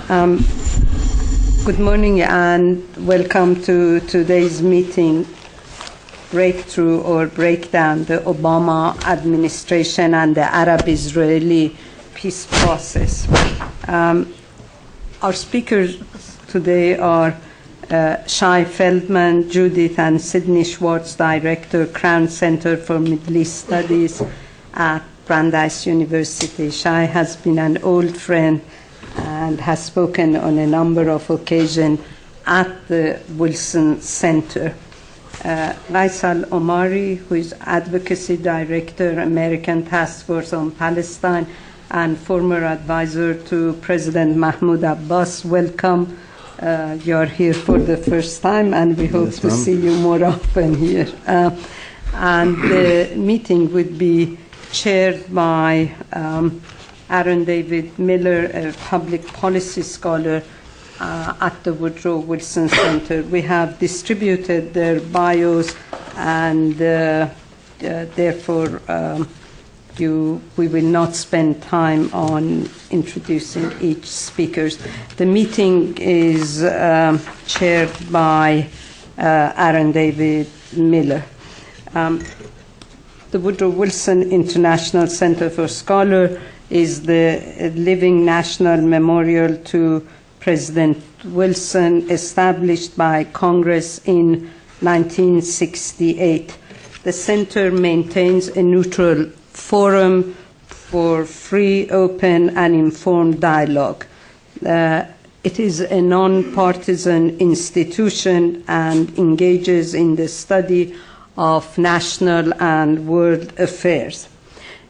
Um, Good morning and welcome to today's meeting, Breakthrough or Breakdown, the Obama administration and the Arab-Israeli peace process. Our speakers today are Shai, Feldman, Judith, and Sidney Swartz, Director, Crown Center for Middle East Studies at Brandeis University. Shai has been an old friend and has spoken on a number of occasions at the Wilson Center. Ghaith al-Omari, who is Advocacy Director, American Task Force on Palestine, and former advisor to President Mahmoud Abbas, welcome. You're here for the first time, and we hope to see you more often here. And the meeting would be chaired by Aaron David Miller, a public policy scholar at the Woodrow Wilson Center. We have distributed their bios, and therefore we will not spend time on introducing each speaker. The meeting is chaired by Aaron David Miller. The Woodrow Wilson International Center for Scholars is the living national memorial to President Wilson, established by Congress in 1968. The center maintains a neutral forum for free, open, and informed dialogue. It is a non-partisan institution and engages in the study of national and world affairs.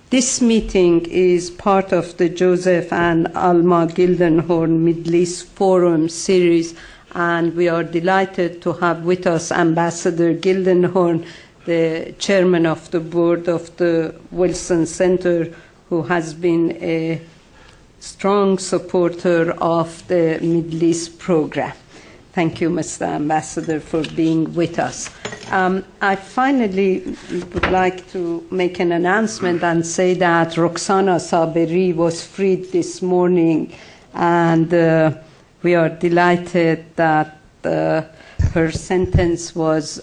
This meeting is part of the Joseph and Alma Gildenhorn Middle East Forum series, and we are delighted to have with us Ambassador Gildenhorn, the chairman of the board of the Wilson Center, who has been a strong supporter of the Middle East program. Thank you, Mr. Ambassador, for being with us. I finally would like to make an announcement and say that Roxana Saberi was freed this morning, and we are delighted that her sentence was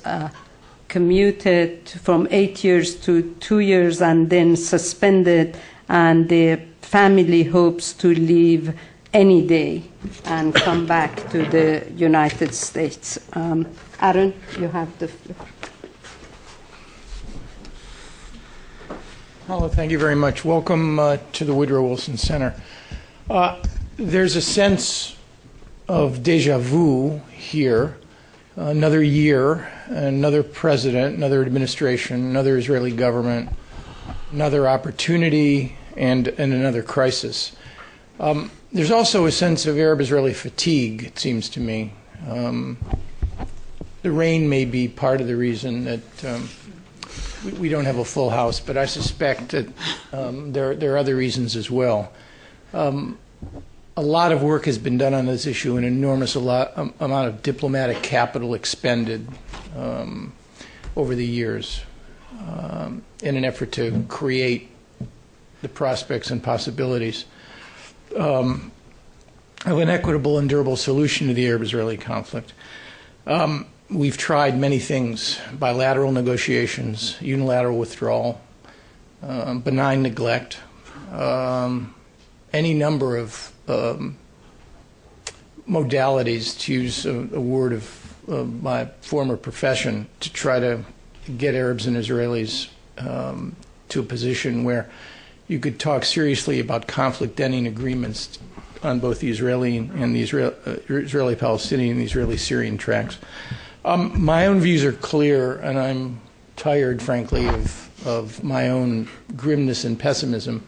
commuted from 8 years to 2 years and then suspended, and the family hopes to leave any day and come back to the United States. Aaron, you have the floor. Hello, thank you very much. Welcome to the Woodrow Wilson Center. There's a sense of deja vu here. Another year, another president, another administration, another Israeli government, another opportunity, and another crisis. There's also a sense of Arab-Israeli fatigue, it seems to me. The rain may be part of the reason that we don't have a full house, but I suspect that there are other reasons as well. A lot of work has been done on this issue, an enormous amount of diplomatic capital expended over the years in an effort to create the prospects and possibilities of an equitable and durable solution to the Arab-Israeli conflict. We've tried many things: bilateral negotiations, unilateral withdrawal, benign neglect, any number of modalities, to use a word of my former profession, to try to get Arabs and Israelis to a position where you could talk seriously about conflict-ending agreements on both the Israeli and the Israeli-Palestinian and the Israeli-Syrian tracks. My own views are clear, and I'm tired, frankly, of my own grimness and pessimism.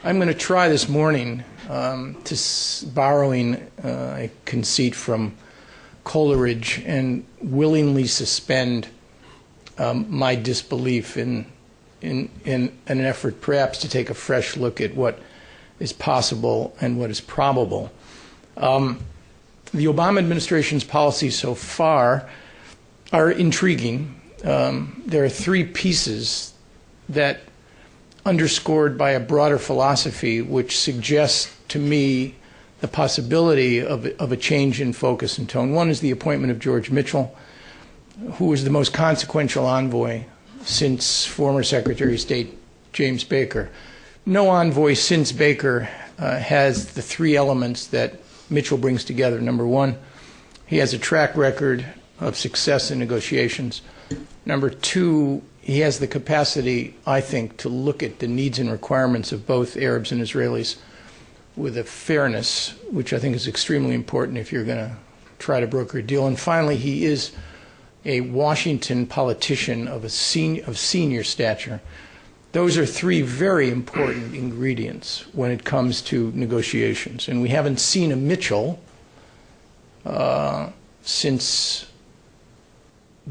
I'm going to try this morning, borrowing a conceit from Coleridge, and willingly suspend my disbelief in an effort perhaps to take a fresh look at what is possible and what is probable. The Obama administration's policies so far are intriguing. There are three pieces that, underscored by a broader philosophy, which suggests to me the possibility of a change in focus and tone. One is the appointment of George Mitchell, who was the most consequential envoy since former Secretary of State James Baker. No envoy since Baker has the three elements that Mitchell brings together. Number one, he has a track record of success in negotiations. Number two, he has the capacity, I think, to look at the needs and requirements of both Arabs and Israelis with a fairness, which I think is extremely important if you're going to try to broker a deal. And finally, he is a Washington politician of senior stature. Those are three very important ingredients when it comes to negotiations. And we haven't seen a Mitchell since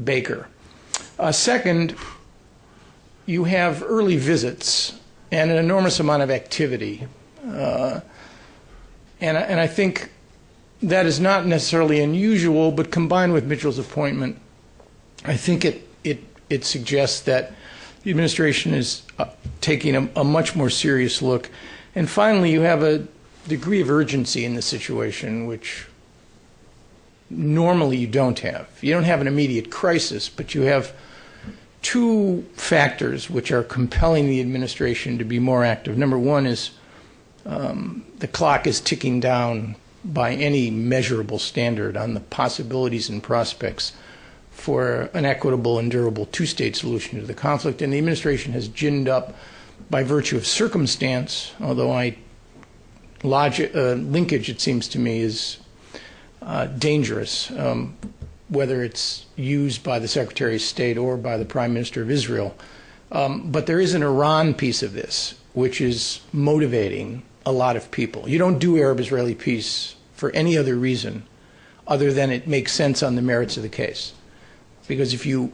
Baker. Second, you have early visits and an enormous amount of activity. And I think that is not necessarily unusual, but combined with Mitchell's appointment, I think it suggests that the administration is taking a much more serious look. And finally, you have a degree of urgency in the situation, which normally you don't have. You don't have an immediate crisis, but you have two factors which are compelling the administration to be more active. Number one is the clock is ticking down by any measurable standard on the possibilities and prospects for an equitable and durable two-state solution to the conflict. And the administration has ginned up by virtue of circumstance, although linkage, it seems to me, is dangerous, whether it's used by the Secretary of State or by the Prime Minister of Israel. But there is an Iran piece of this, which is motivating a lot of people. You don't do Arab-Israeli peace for any other reason other than it makes sense on the merits of the case. Because if you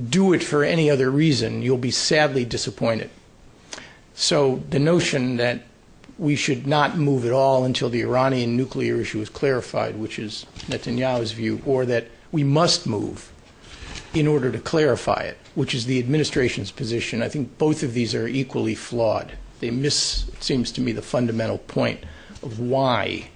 do it for any other reason, you'll be sadly disappointed. So the notion that we should not move at all until the Iranian nuclear issue is clarified, which is Netanyahu's view, or that we must move in order to clarify it, which is the administration's position, I think both of these are equally flawed. They miss, it seems to me, the fundamental point of why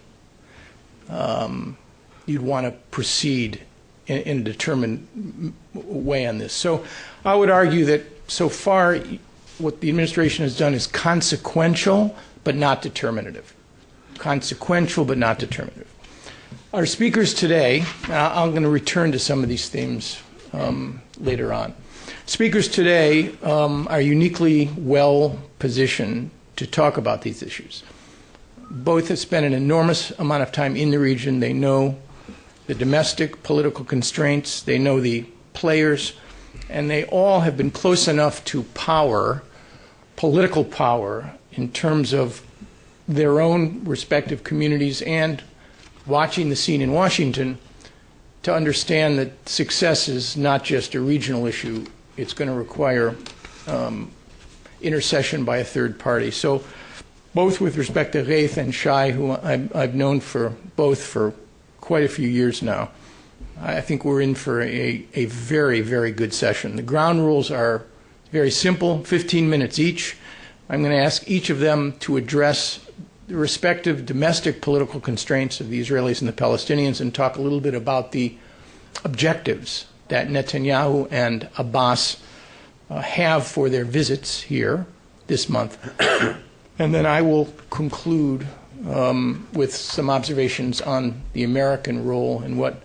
you'd want to proceed in a determined way on this. So I would argue that so far what the administration has done is consequential but not determinative. Consequential but not determinative. Our speakers today, I'm going to return to some of these themes later on. Speakers today are uniquely well positioned to talk about these issues. Both have spent an enormous amount of time in the region. They know the domestic political constraints, they know the players, and they all have been close enough to power, political power, in terms of their own respective communities and watching the scene in Washington to understand that success is not just a regional issue. It's going to require intercession by a third party. So both with respect to Ghaith and Shai, who I've known for both for quite a few years now, I think we're in for a very, very good session. The ground rules are very simple, 15 minutes each. I'm going to ask each of them to address the respective domestic political constraints of the Israelis and the Palestinians and talk a little bit about the objectives that Netanyahu and Abbas have for their visits here this month. And then I will conclude with some observations on the American role and what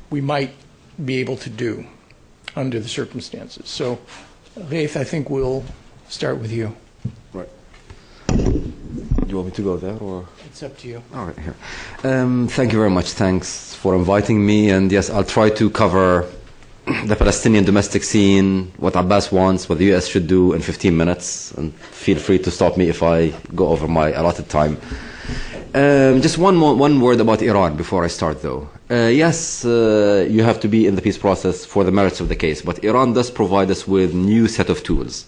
we might be able to do under the circumstances. So, Ghaith, I think we'll start with you. Right. Do you want me to go there, or? It's up to you. All right, here. Thank you very much. Thanks for inviting me. And yes, I'll try to cover the Palestinian domestic scene, what Abbas wants, what the U.S. should do in 15 minutes. And feel free to stop me if I go over my allotted time. Just one word about Iran before I start, though. Yes, you have to be in the peace process for the merits of the case, but Iran does provide us with new set of tools.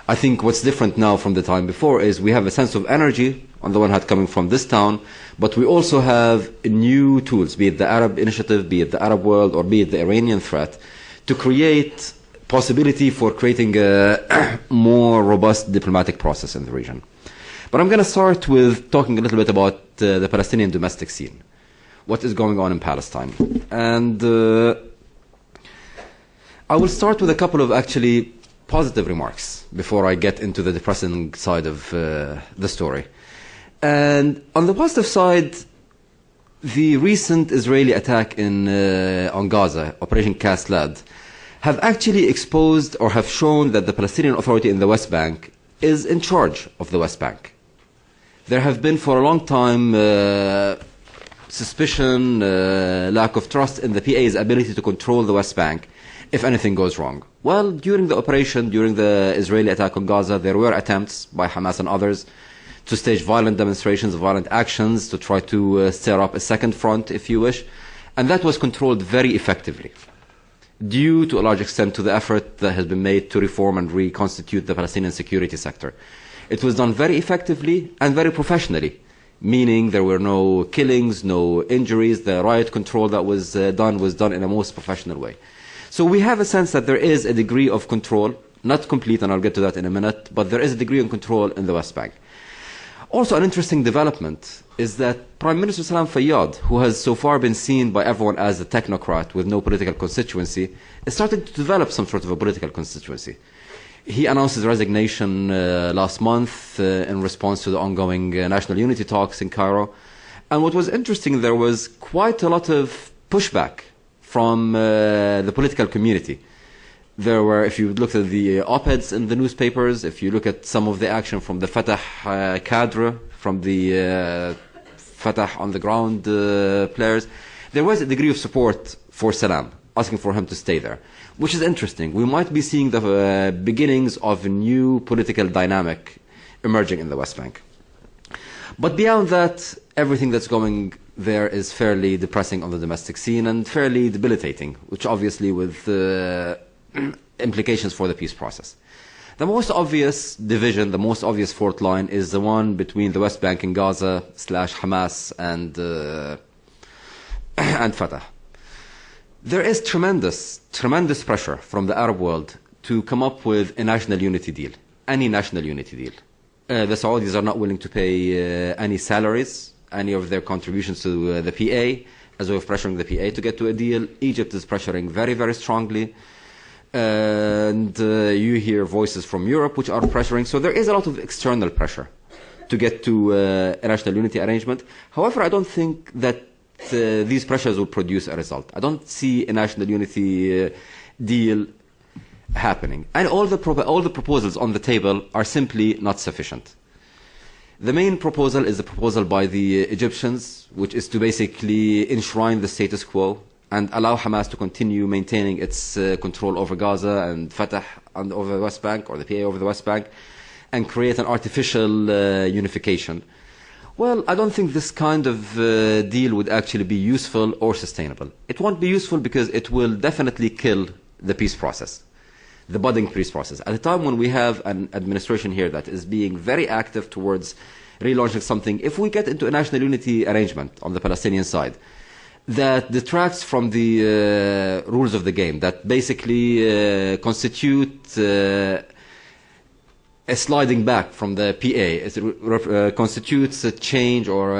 I think what's different now from the time before is we have a sense of energy, on the one hand coming from this town, but we also have new tools, be it the Arab initiative, be it the Arab world, or be it the Iranian threat, to create possibility for creating a more robust diplomatic process in the region. But I'm going to start with talking a little bit about the Palestinian domestic scene, what is going on in Palestine. And I will start with a couple of actually positive remarks before I get into the depressing side of the story. And on the positive side, the recent Israeli attack on Gaza, Operation Cast Lead, have actually exposed or have shown that the Palestinian Authority in the West Bank is in charge of the West Bank. There have been for a long time suspicion, lack of trust in the PA's ability to control the West Bank if anything goes wrong. Well, during the operation, during the Israeli attack on Gaza, there were attempts by Hamas and others to stage violent demonstrations, violent actions, to try to stir up a second front, if you wish. And that was controlled very effectively, due to a large extent to the effort that has been made to reform and reconstitute the Palestinian security sector. It was done very effectively and very professionally, meaning there were no killings, no injuries. The riot control that was done in a most professional way. So we have a sense that there is a degree of control, not complete, and I'll get to that in a minute, but there is a degree of control in the West Bank. Also, an interesting development is that Prime Minister Salam Fayyad, who has so far been seen by everyone as a technocrat with no political constituency, is starting to develop some sort of a political constituency. He announced his resignation last month in response to the ongoing national unity talks in Cairo. And what was interesting, there was quite a lot of pushback from the political community. There were, if you look at the op-eds in the newspapers, if you look at some of the action from the Fatah cadre, from the Fatah on the ground players, there was a degree of support for Salam, asking for him to stay there, which is interesting. We might be seeing the beginnings of a new political dynamic emerging in the West Bank. But beyond that, everything that's going there is fairly depressing on the domestic scene and fairly debilitating, which obviously with implications for the peace process. The most obvious division, the most obvious fault line is the one between the West Bank and Gaza / Hamas and Fatah. There is tremendous pressure from the Arab world to come up with a national unity deal, any national unity deal. The Saudis are not willing to pay any salaries, any of their contributions to the PA, as a way of pressuring the PA to get to a deal. Egypt is pressuring very, very strongly. And you hear voices from Europe which are pressuring. So there is a lot of external pressure to get to a national unity arrangement. However, I don't think that these pressures will produce a result. I don't see a national unity deal happening. And all the proposals on the table are simply not sufficient. The main proposal is the proposal by the Egyptians, which is to basically enshrine the status quo and allow Hamas to continue maintaining its control over Gaza and Fatah and over the West Bank, or the PA over the West Bank, and create an artificial unification. Well, I don't think this kind of deal would actually be useful or sustainable. It won't be useful because it will definitely kill the peace process, the budding peace process. At a time when we have an administration here that is being very active towards relaunching something, if we get into a national unity arrangement on the Palestinian side, that detracts from the rules of the game, that basically constitute a sliding back from the PA. It constitutes a change or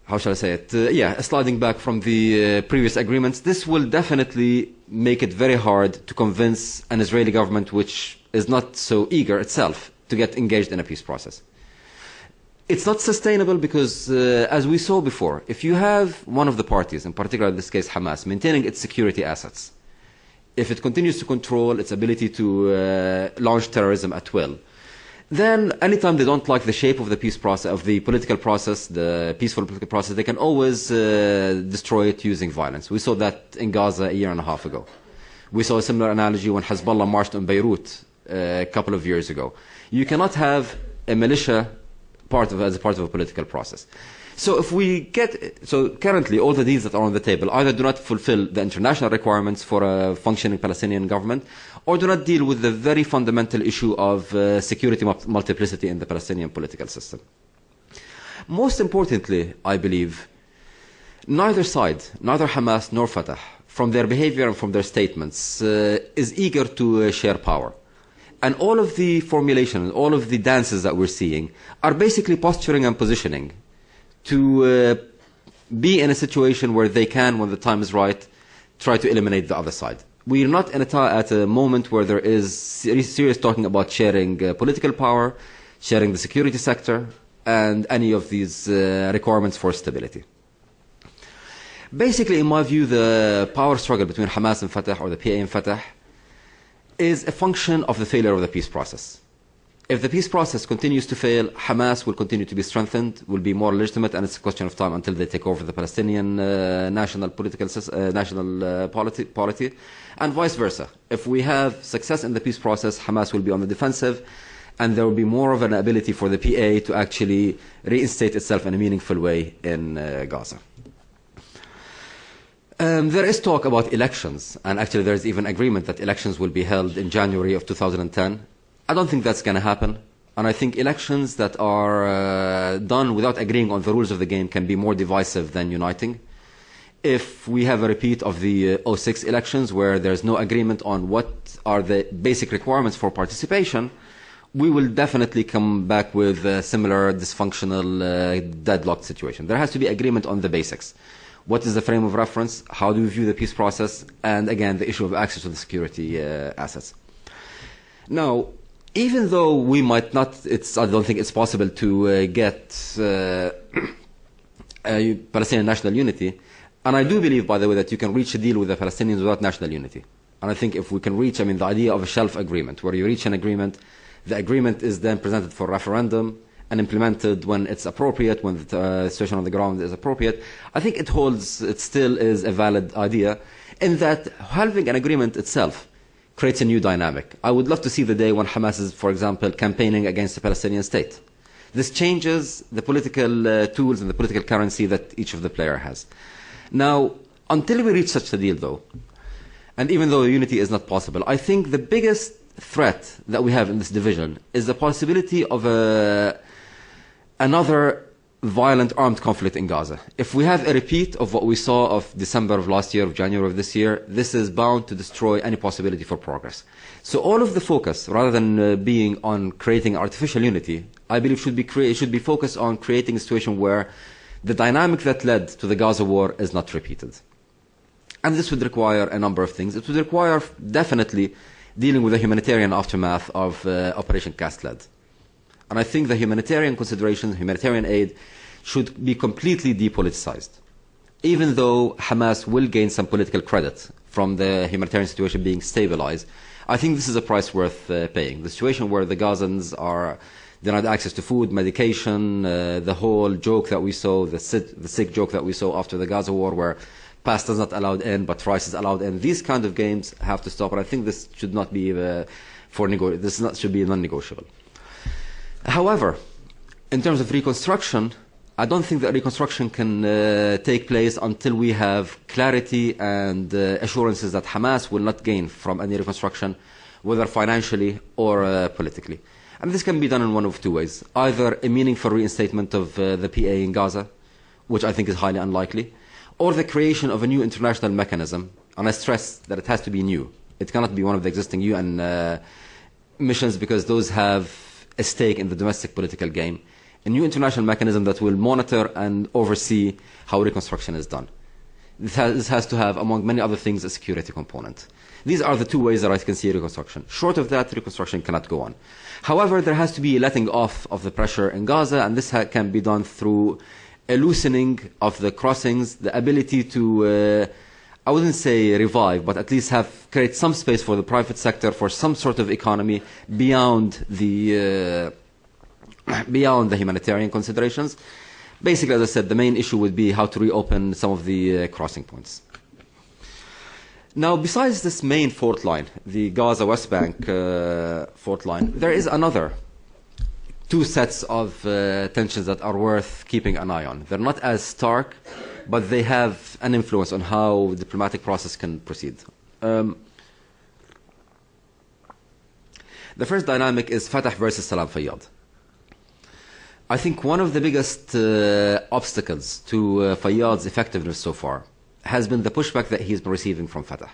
how shall I say it? A sliding back from the previous agreements. This will definitely make it very hard to convince an Israeli government which is not so eager itself to get engaged in a peace process. It's not sustainable because, as we saw before, if you have one of the parties, in particular in this case Hamas, maintaining its security assets, if it continues to control its ability to launch terrorism at will, then anytime they don't like the shape of the peace process, of the political process, the peaceful political process, they can always destroy it using violence. We saw that in Gaza a year and a half ago. We saw a similar analogy when Hezbollah marched on Beirut a couple of years ago. You cannot have a militia as a part of a political process. So currently all the deals that are on the table either do not fulfill the international requirements for a functioning Palestinian government, or do not deal with the very fundamental issue of security multiplicity in the Palestinian political system. Most importantly, I believe, neither side, neither Hamas nor Fatah, from their behavior and from their statements, is eager to share power. And all of the formulations, all of the dances that we're seeing are basically posturing and positioning to be in a situation where they can, when the time is right, try to eliminate the other side. We're not at a moment where there is serious talking about sharing political power, sharing the security sector, and any of these requirements for stability. Basically, in my view, the power struggle between Hamas and Fatah, or the PA and Fatah, is a function of the failure of the peace process. If the peace process continues to fail, Hamas will continue to be strengthened, will be more legitimate, and it's a question of time until they take over the Palestinian national polity, and vice versa. If we have success in the peace process, Hamas will be on the defensive, and there will be more of an ability for the PA to actually reinstate itself in a meaningful way in Gaza. There is talk about elections, and actually there is even agreement that elections will be held in January of 2010. I don't think that's going to happen, and I think elections that are done without agreeing on the rules of the game can be more divisive than uniting. If we have a repeat of the 06 elections where there's no agreement on what are the basic requirements for participation, we will definitely come back with a similar dysfunctional deadlocked situation. There has to be agreement on the basics. What is the frame of reference? How do we view the peace process? And again, the issue of access to the security assets. Now, even though we might not, I don't think it's possible to get Palestinian national unity, and I do believe, by the way, that you can reach a deal with the Palestinians without national unity. And I think if we can reach, the idea of a shelf agreement, where you reach an agreement, the agreement is then presented for referendum and implemented when it's appropriate, when the situation on the ground is appropriate, I think it still is a valid idea, in that having an agreement itself creates a new dynamic. I would love to see the day when Hamas is, for example, campaigning against the Palestinian state. This changes the political tools and the political currency that each of the player has. Now, until we reach such a deal, though, and even though unity is not possible, I think the biggest threat that we have in this division is the possibility of another violent armed conflict in Gaza. If we have a repeat of what we saw of December of last year, of January of this year, this is bound to destroy any possibility for progress. So all of the focus, rather than being on creating artificial unity, I believe should be focused on creating a situation where the dynamic that led to the Gaza war is not repeated. And this would require a number of things. It would require definitely dealing with the humanitarian aftermath of Operation Cast Lead. And I think the humanitarian considerations, humanitarian aid, should be completely depoliticized. Even though Hamas will gain some political credit from the humanitarian situation being stabilized, I think this is a price worth paying. The situation where the Gazans are denied access to food, medication, the whole joke that we saw, the sick joke that we saw after the Gaza war, where pasta is not allowed in, but rice is allowed in. These kind of games have to stop, and I think this should not be should be non-negotiable. However, in terms of reconstruction, I don't think that reconstruction can take place until we have clarity and assurances that Hamas will not gain from any reconstruction, whether financially or politically. And this can be done in one of two ways. Either a meaningful reinstatement of the PA in Gaza, which I think is highly unlikely, or the creation of a new international mechanism. And I stress that it has to be new. It cannot be one of the existing UN missions, because those have a stake in the domestic political game. A new international mechanism that will monitor and oversee how reconstruction is done. This has to have, among many other things, a security component. These are the two ways that I can see reconstruction. Short of that, reconstruction cannot go on. However, there has to be a letting off of the pressure in Gaza, and this can be done through a loosening of the crossings, the ability to, I wouldn't say revive, but at least create some space for the private sector, for some sort of economy beyond the humanitarian considerations. Basically, as I said, the main issue would be how to reopen some of the crossing points. Now, besides this main fault line, the Gaza West Bank fault line, there is another two sets of tensions that are worth keeping an eye on. They're not as stark, but they have an influence on how the diplomatic process can proceed. The first dynamic is Fatah versus Salam Fayyad. I think one of the biggest obstacles to Fayyad's effectiveness so far has been the pushback that he's been receiving from Fatah.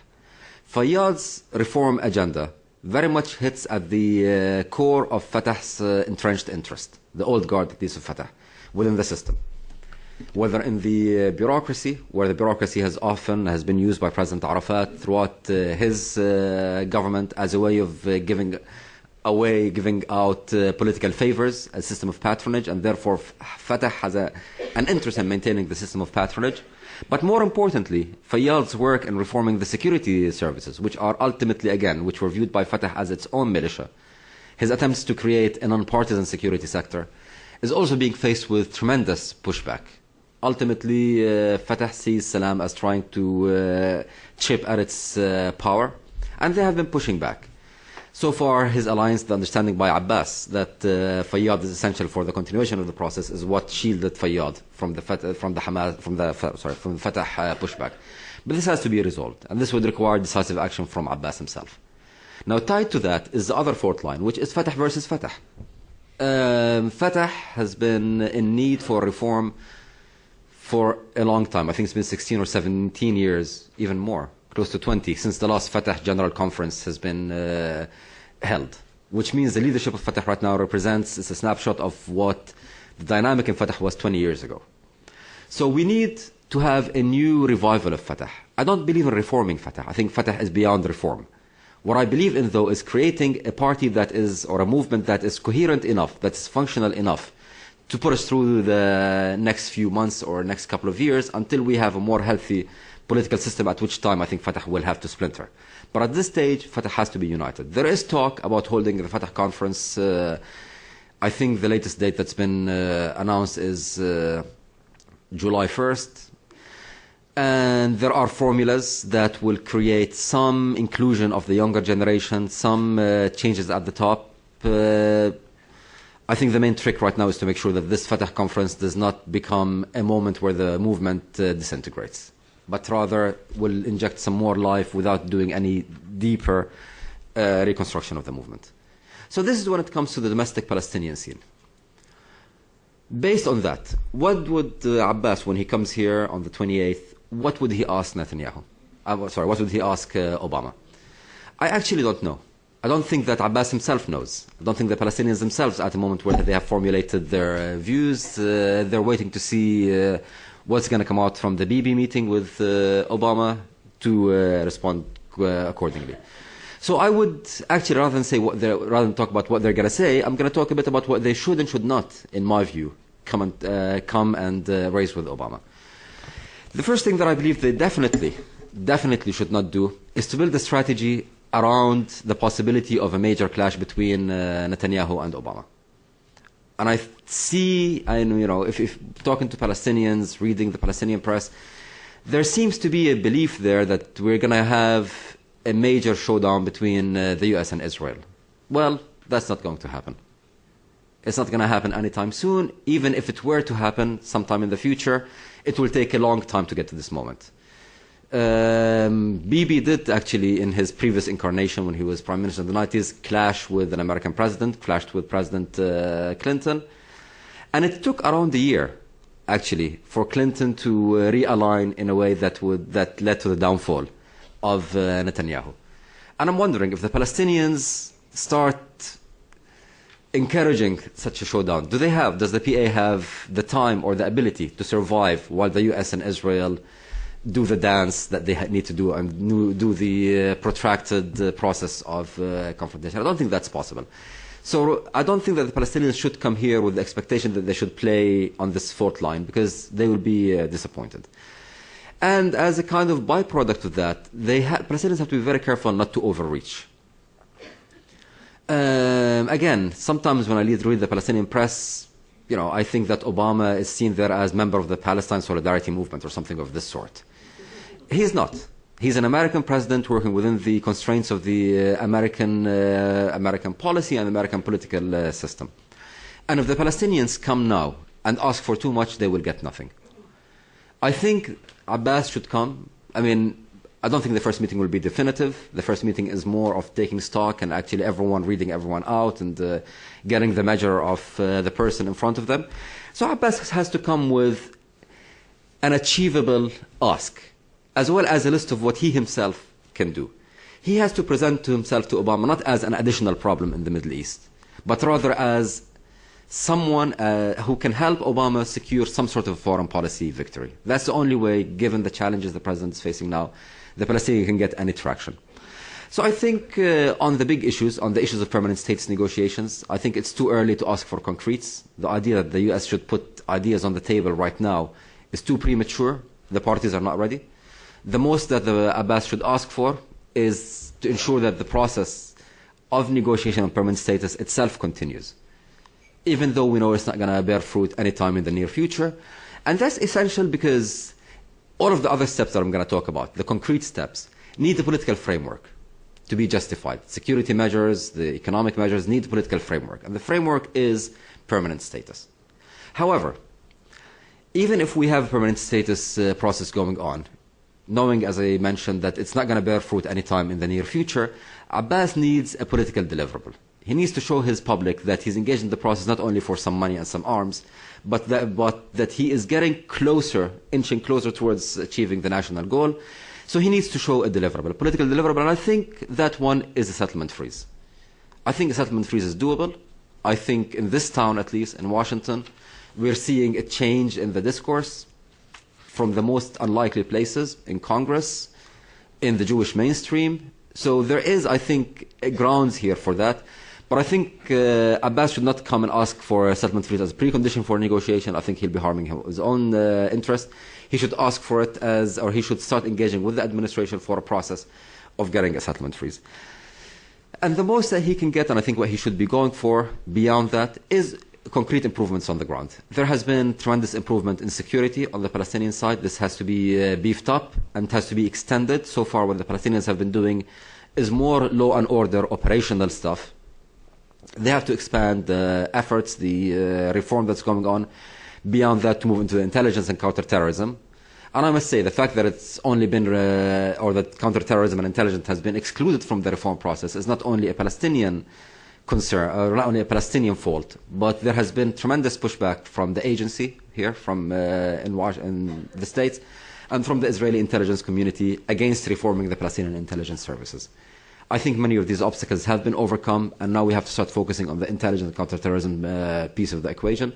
Fayyad's reform agenda very much hits at the core of Fatah's entrenched interest, the old guard at least of Fatah, within the system. Whether in the bureaucracy, where the bureaucracy has been used by President Arafat throughout his government as a way of giving out political favors, a system of patronage, and therefore Fatah has an interest in maintaining the system of patronage. But more importantly, Fayyad's work in reforming the security services, which are ultimately, again, which were viewed by Fatah as its own militia, his attempts to create a non-partisan security sector, is also being faced with tremendous pushback. Ultimately, Fatah sees Salam as trying to chip at its power, and they have been pushing back. So far, his alliance, the understanding by Abbas that Fayyad is essential for the continuation of the process, is what shielded Fayyad from the Fatah pushback. But this has to be resolved, and this would require decisive action from Abbas himself. Now, tied to that is the other fault line, which is Fatah versus Fatah. Fatah has been in need for reform for a long time. I think it's been 16 or 17 years, even more, close to 20, since the last Fatah General Conference has been held, which means the leadership of Fatah right now represents, it's a snapshot of what the dynamic in Fatah was 20 years ago. So we need to have a new revival of Fatah. I don't believe in reforming Fatah. I think Fatah is beyond reform. What I believe in, though, is creating a party that is, or a movement that is coherent enough, that is functional enough to put us through the next few months or next couple of years until we have a more healthy political system, at which time I think Fatah will have to splinter. But at this stage, Fatah has to be united. There is talk about holding the Fatah conference. I think the latest date that's been announced is July 1st. And there are formulas that will create some inclusion of the younger generation, some changes at the top. I think the main trick right now is to make sure that this Fatah conference does not become a moment where the movement disintegrates, but rather will inject some more life without doing any deeper reconstruction of the movement. So this is when it comes to the domestic Palestinian scene. Based on that, what would Abbas, when he comes here on the 28th, what would he ask Netanyahu? What would he ask Obama? I actually don't know. I don't think that Abbas himself knows. I don't think the Palestinians themselves at the moment where they have formulated their views. They're waiting to see what's going to come out from the Bibi meeting with Obama to respond accordingly. So I would actually, rather than talk about what they're going to say, I'm going to talk a bit about what they should and should not, in my view, come and raise with Obama. The first thing that I believe they definitely should not do is to build a strategy around the possibility of a major clash between Netanyahu and Obama. And I see, if talking to Palestinians, reading the Palestinian press, there seems to be a belief there that we're going to have a major showdown between the US and Israel. Well, that's not going to happen. It's not going to happen anytime soon. Even if it were to happen sometime in the future, it will take a long time to get to this moment. Bibi did actually, in his previous incarnation when he was Prime Minister in the 90s, clash with an American president, clashed with President Clinton. And it took around a year, actually, for Clinton to realign in a way that led to the downfall of Netanyahu. And I'm wondering if the Palestinians start encouraging such a showdown, does the PA have the time or the ability to survive while the US and Israel do the dance that they need to do and do the protracted process of confrontation? I don't think that's possible. So I don't think that the Palestinians should come here with the expectation that they should play on this fault line, because they will be disappointed. And as a kind of byproduct of that, Palestinians have to be very careful not to overreach. Again, sometimes when I read the Palestinian press, I think that Obama is seen there as member of the Palestine Solidarity Movement or something of this sort. He's not. He's an American president working within the constraints of the American policy and American political system. And if the Palestinians come now and ask for too much, they will get nothing. I think Abbas should come. I don't think the first meeting will be definitive. The first meeting is more of taking stock and actually reading everyone out and getting the measure of the person in front of them. So Abbas has to come with an achievable ask, as well as a list of what he himself can do. he has to present to himself, to Obama, not as an additional problem in the Middle East, but rather as someone who can help Obama secure some sort of foreign policy victory. That's the only way, given the challenges the president is facing now, the Palestinians can get any traction. So I think on the big issues, on the issues of permanent status negotiations, I think it's too early to ask for concretes. The idea that the U.S. should put ideas on the table right now is too premature. The parties are not ready. The most that the Abbas should ask for is to ensure that the process of negotiation on permanent status itself continues, even though we know it's not going to bear fruit anytime in the near future. And that's essential because all of the other steps that I'm going to talk about, the concrete steps, need a political framework to be justified. Security measures, the economic measures need a political framework. And the framework is permanent status. However, even if we have a permanent status process going on, knowing, as I mentioned, that it's not going to bear fruit anytime in the near future, Abbas needs a political deliverable. He needs to show his public that he's engaged in the process not only for some money and some arms, but that he is getting closer, inching closer towards achieving the national goal. So he needs to show a deliverable, a political deliverable, and I think that one is a settlement freeze. I think a settlement freeze is doable. I think in this town, at least, in Washington, we're seeing a change in the discourse from the most unlikely places, in Congress, in the Jewish mainstream. So there is, I think, grounds here for that. But I think Abbas should not come and ask for a settlement freeze as a precondition for negotiation. I think he'll be harming his own interest. He should ask for it or he should start engaging with the administration for a process of getting a settlement freeze. And the most that he can get, and I think what he should be going for beyond that, is concrete improvements on the ground. There has been tremendous improvement in security on the Palestinian side. This has to be beefed up and has to be extended. So far, what the Palestinians have been doing is more law and order operational stuff. They have to expand the efforts, the reform that's going on beyond that to move into intelligence and counterterrorism. And I must say, the fact that it's only been, or that counterterrorism and intelligence has been excluded from the reform process is not only a Palestinian concern, or not only a Palestinian fault, but there has been tremendous pushback from the agency here, from in the States, and from the Israeli intelligence community against reforming the Palestinian intelligence services. I think many of these obstacles have been overcome, and now we have to start focusing on the intelligence and counterterrorism piece of the equation.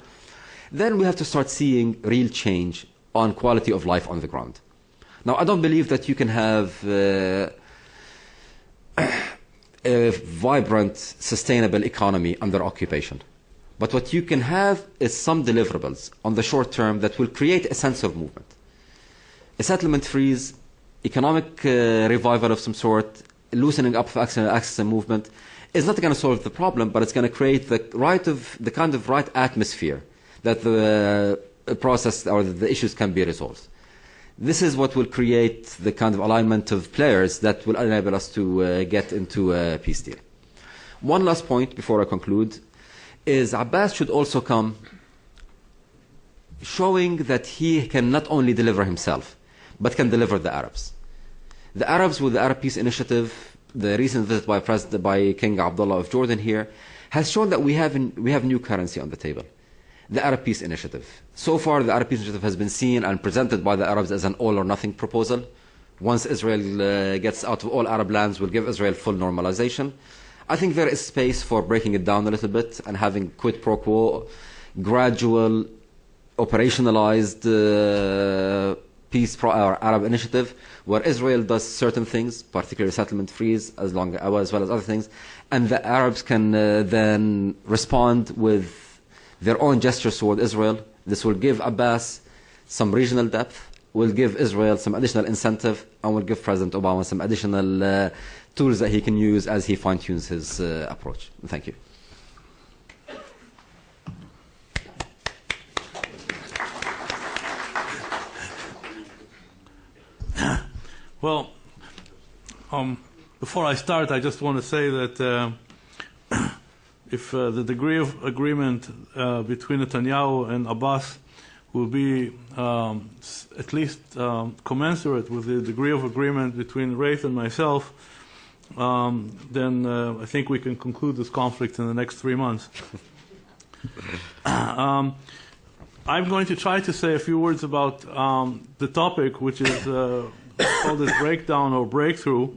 Then we have to start seeing real change on quality of life on the ground. Now, I don't believe that you can have a vibrant, sustainable economy under occupation. But what you can have is some deliverables on the short term that will create a sense of movement. A settlement freeze, economic revival of some sort, loosening up of access and movement is not going to solve the problem, but it's going to create the kind of right atmosphere that the process or the issues can be resolved. This is what will create the kind of alignment of players that will enable us to get into a peace deal. One last point before I conclude is Abbas should also come showing that he can not only deliver himself, but can deliver the Arabs. The Arabs, with the Arab Peace Initiative, the recent visit by King Abdullah of Jordan here, has shown that we have new currency on the table. The Arab Peace Initiative. So far, the Arab Peace Initiative has been seen and presented by the Arabs as an all-or-nothing proposal. Once Israel gets out of all Arab lands, we'll give Israel full normalization. I think there is space for breaking it down a little bit and having quid pro quo, gradual, operationalized peace or Arab initiative, where Israel does certain things, particularly settlement freeze, as well as other things, and the Arabs can then respond with their own gestures toward Israel. This will give Abbas some regional depth, will give Israel some additional incentive, and will give President Obama some additional tools that he can use as he fine-tunes his approach. Thank you. Well, before I start, I just want to say that if the degree of agreement between Netanyahu and Abbas will be at least commensurate with the degree of agreement between Ghaith and myself, then I think we can conclude this conflict in the next 3 months. I'm going to try to say a few words about the topic, which is called this breakdown or breakthrough.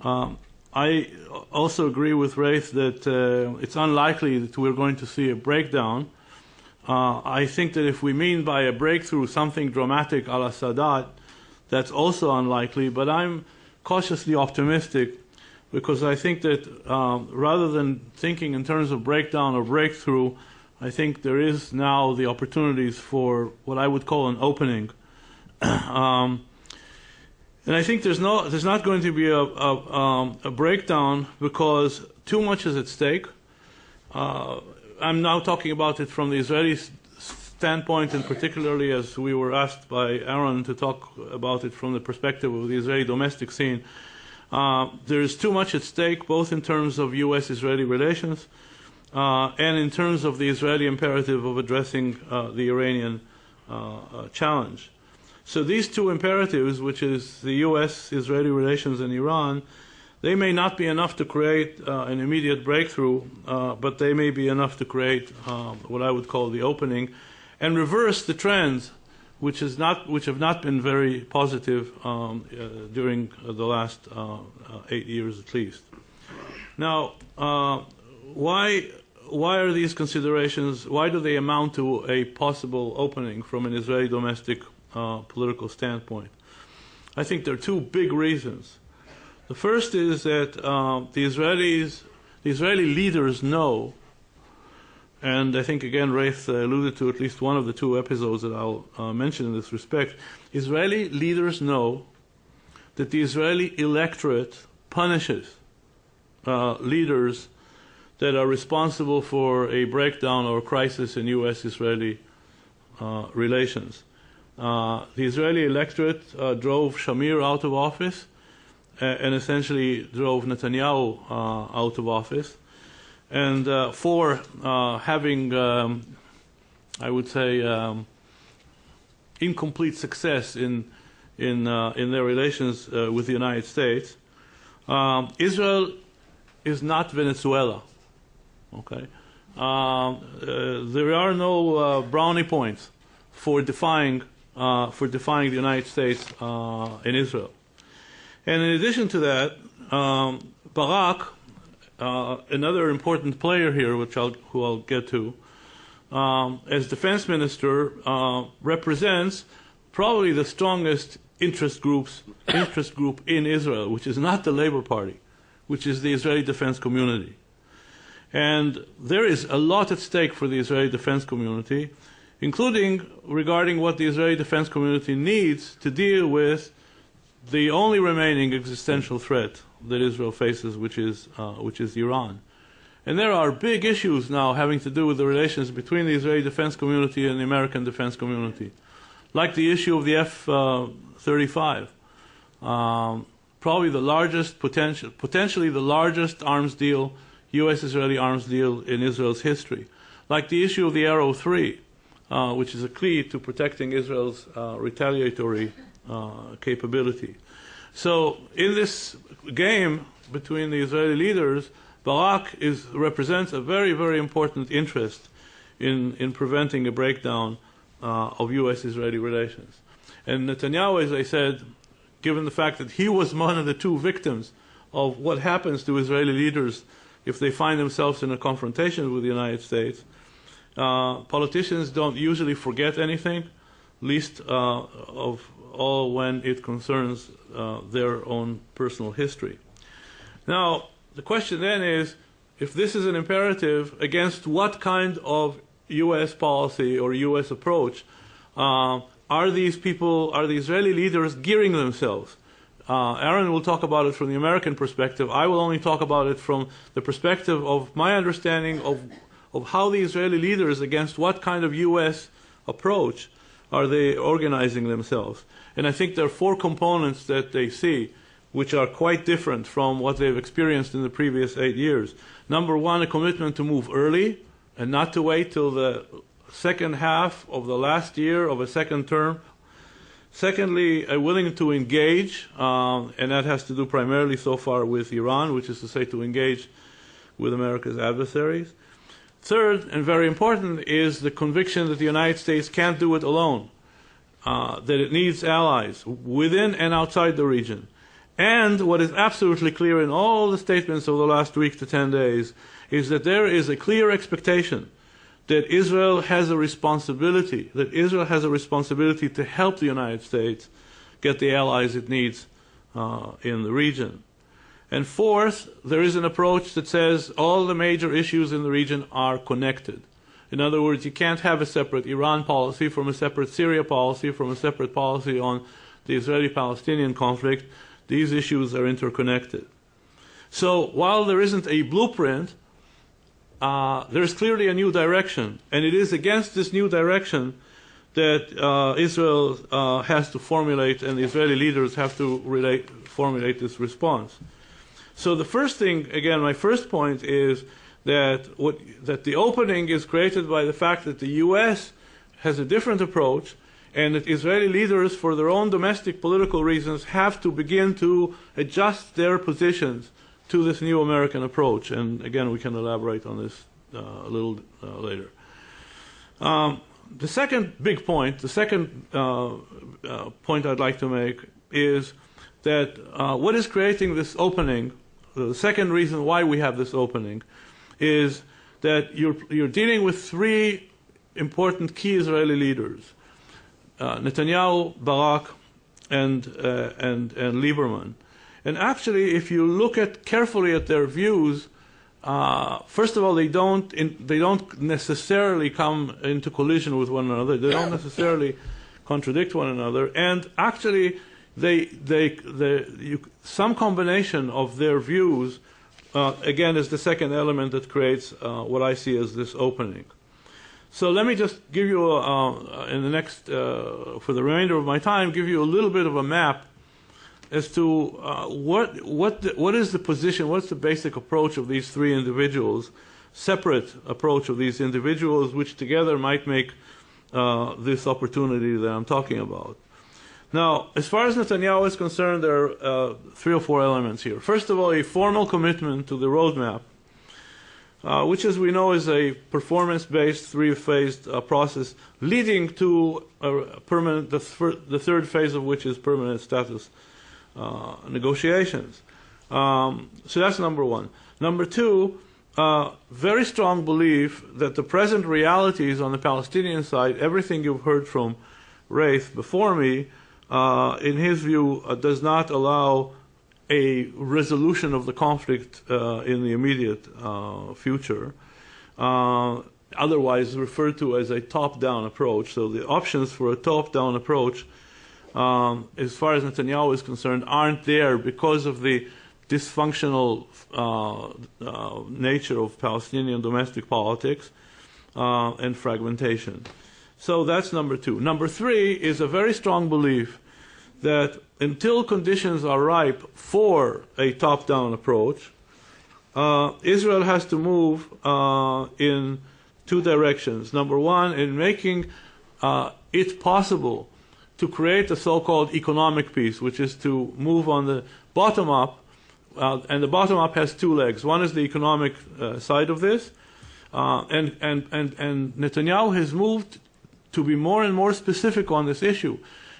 I also agree with Raith that it's unlikely that we're going to see a breakdown. I think that if we mean by a breakthrough something dramatic a la Sadat, that's also unlikely, but I'm cautiously optimistic because I think that rather than thinking in terms of breakdown or breakthrough, I think there is now the opportunities for what I would call an opening. And I think there's not going to be a breakdown because too much is at stake. I'm now talking about it from the Israeli standpoint, and particularly as we were asked by Aaron to talk about it from the perspective of the Israeli domestic scene. There is too much at stake, both in terms of U.S.-Israeli relations and in terms of the Israeli imperative of addressing the Iranian challenge. So these two imperatives, which is the U.S.-Israeli relations and Iran, they may not be enough to create an immediate breakthrough, but they may be enough to create what I would call the opening, and reverse the trends which have not been very positive during the last 8 years at least. Now, why are these considerations? Why do they amount to a possible opening from an Israeli domestic political standpoint? I think there are two big reasons. The first is that the Israeli leaders know, and I think again Raith alluded to at least one of the two episodes that I'll mention in this respect. Israeli leaders know that the Israeli electorate punishes leaders that are responsible for a breakdown or crisis in U.S.-Israeli relations. The Israeli electorate drove Shamir out of office and essentially drove Netanyahu out of office. And for having, I would say, incomplete success in their relations with the United States, Israel is not Venezuela. Okay, there are no brownie points for defying the United States in Israel. And in addition to that, Barak, another important player here, who I'll get to, as defense minister, represents probably the strongest interest group in Israel, which is not the Labor Party, which is the Israeli defense community. And there is a lot at stake for the Israeli defense community, including regarding what the Israeli defense community needs to deal with the only remaining existential threat that Israel faces, which is Iran. And there are big issues now having to do with the relations between the Israeli defense community and the American defense community, like the issue of the F-35, probably the largest, potentially the largest arms deal, U.S.-Israeli arms deal in Israel's history, like the issue of the Arrow 3, which is a key to protecting Israel's retaliatory capability. So in this game between the Israeli leaders, Barak represents a very, very important interest in preventing a breakdown of U.S.-Israeli relations. And Netanyahu, as I said, given the fact that he was one of the two victims of what happens to Israeli leaders if they find themselves in a confrontation with the United States, politicians don't usually forget anything, least of all when it concerns their own personal history. Now, the question then is, if this is an imperative, against what kind of U.S. policy or U.S. approach are these people, are the Israeli leaders gearing themselves? Aaron will talk about it from the American perspective. I will only talk about it from the perspective of my understanding of how the Israeli leaders, against what kind of U.S. approach are they organizing themselves. And I think there are four components that they see, which are quite different from what they've experienced in the previous 8 years. Number one, a commitment to move early and not to wait till the second half of the last year of a second term. Secondly, a willingness to engage, and that has to do primarily so far with Iran, which is to say to engage with America's adversaries. Third, and very important, is the conviction that the United States can't do it alone, that it needs allies within and outside the region. And what is absolutely clear in all the statements of the last week to 10 days is that there is a clear expectation that Israel has a responsibility, to help the United States get the allies it needs in the region. And fourth, there is an approach that says all the major issues in the region are connected. In other words, you can't have a separate Iran policy from a separate Syria policy, from a separate policy on the Israeli-Palestinian conflict. These issues are interconnected. So while there isn't a blueprint, there is clearly a new direction. And it is against this new direction that Israel has to formulate, and the Israeli leaders have to formulate this response. So the first thing, again, my first point is that the opening is created by the fact that the U.S. has a different approach, and that Israeli leaders, for their own domestic political reasons, have to begin to adjust their positions to this new American approach. And again, we can elaborate on this a little later. The second big point, the second point I'd like to make is that what is creating this opening, the second reason why we have this opening, is that you're dealing with three important key Israeli leaders, Netanyahu, Barak, and Lieberman. And actually, if you look carefully at their views, first of all, they don't necessarily come into collision with one another. They don't necessarily contradict one another. And actually, some combination of their views, again, is the second element that creates what I see as this opening. So let me just give you, in the next, for the remainder of my time, give you a little bit of a map as to what is the position, what's the basic approach of these three individuals, separate approach of these individuals, which together might make this opportunity that I'm talking about. Now, as far as Netanyahu is concerned, there are three or four elements here. First of all, a formal commitment to the roadmap, which, as we know, is a performance-based, three-phased process leading to a permanent, the third phase of which is permanent status negotiations. So that's number one. Number two, very strong belief that the present realities on the Palestinian side, everything you've heard from Ghaith before me, in his view, does not allow a resolution of the conflict in the immediate future, otherwise referred to as a top-down approach. So the options for a top-down approach, as far as Netanyahu is concerned, aren't there because of the dysfunctional nature of Palestinian domestic politics and fragmentation. So that's number two. Number three is a very strong belief that until conditions are ripe for a top-down approach, Israel has to move in two directions. Number one, in making it possible to create a so-called economic peace, which is to move on the bottom-up, and the bottom-up has two legs. One is the economic side of this, and Netanyahu has moved to be more and more specific on this issue,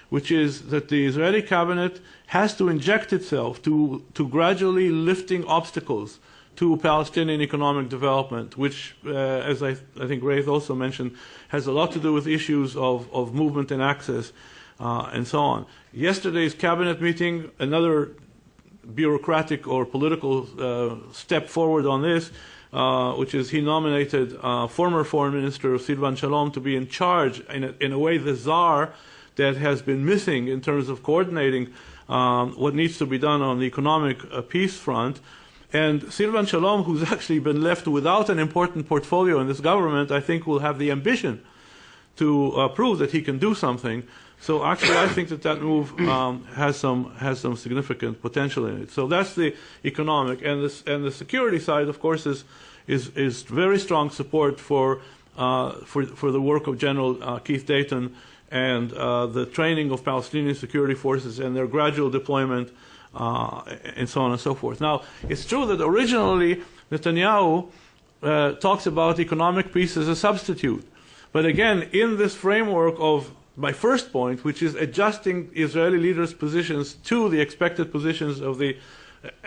which is that the Israeli cabinet has to inject itself to gradually lifting obstacles to Palestinian economic development, which, as I think Ghaith also mentioned, has a lot to do with issues of movement and access and so on. Yesterday's cabinet meeting, another bureaucratic or political step forward on this, which is he nominated former Foreign Minister Silvan Shalom to be in charge, in a way the czar that has been missing in terms of coordinating what needs to be done on the economic peace front. And Silvan Shalom, who's actually been left without an important portfolio in this government, I think will have the ambition to prove that he can do something. So actually, I think that move has some significant potential in it. So that's the economic, and the security side, of course, is very strong support for the work of General Keith Dayton and the training of Palestinian security forces and their gradual deployment, and so on and so forth. Now, it's true that originally Netanyahu talks about economic peace as a substitute, but again, in this framework of my first point, which is adjusting Israeli leaders' positions to the expected positions of the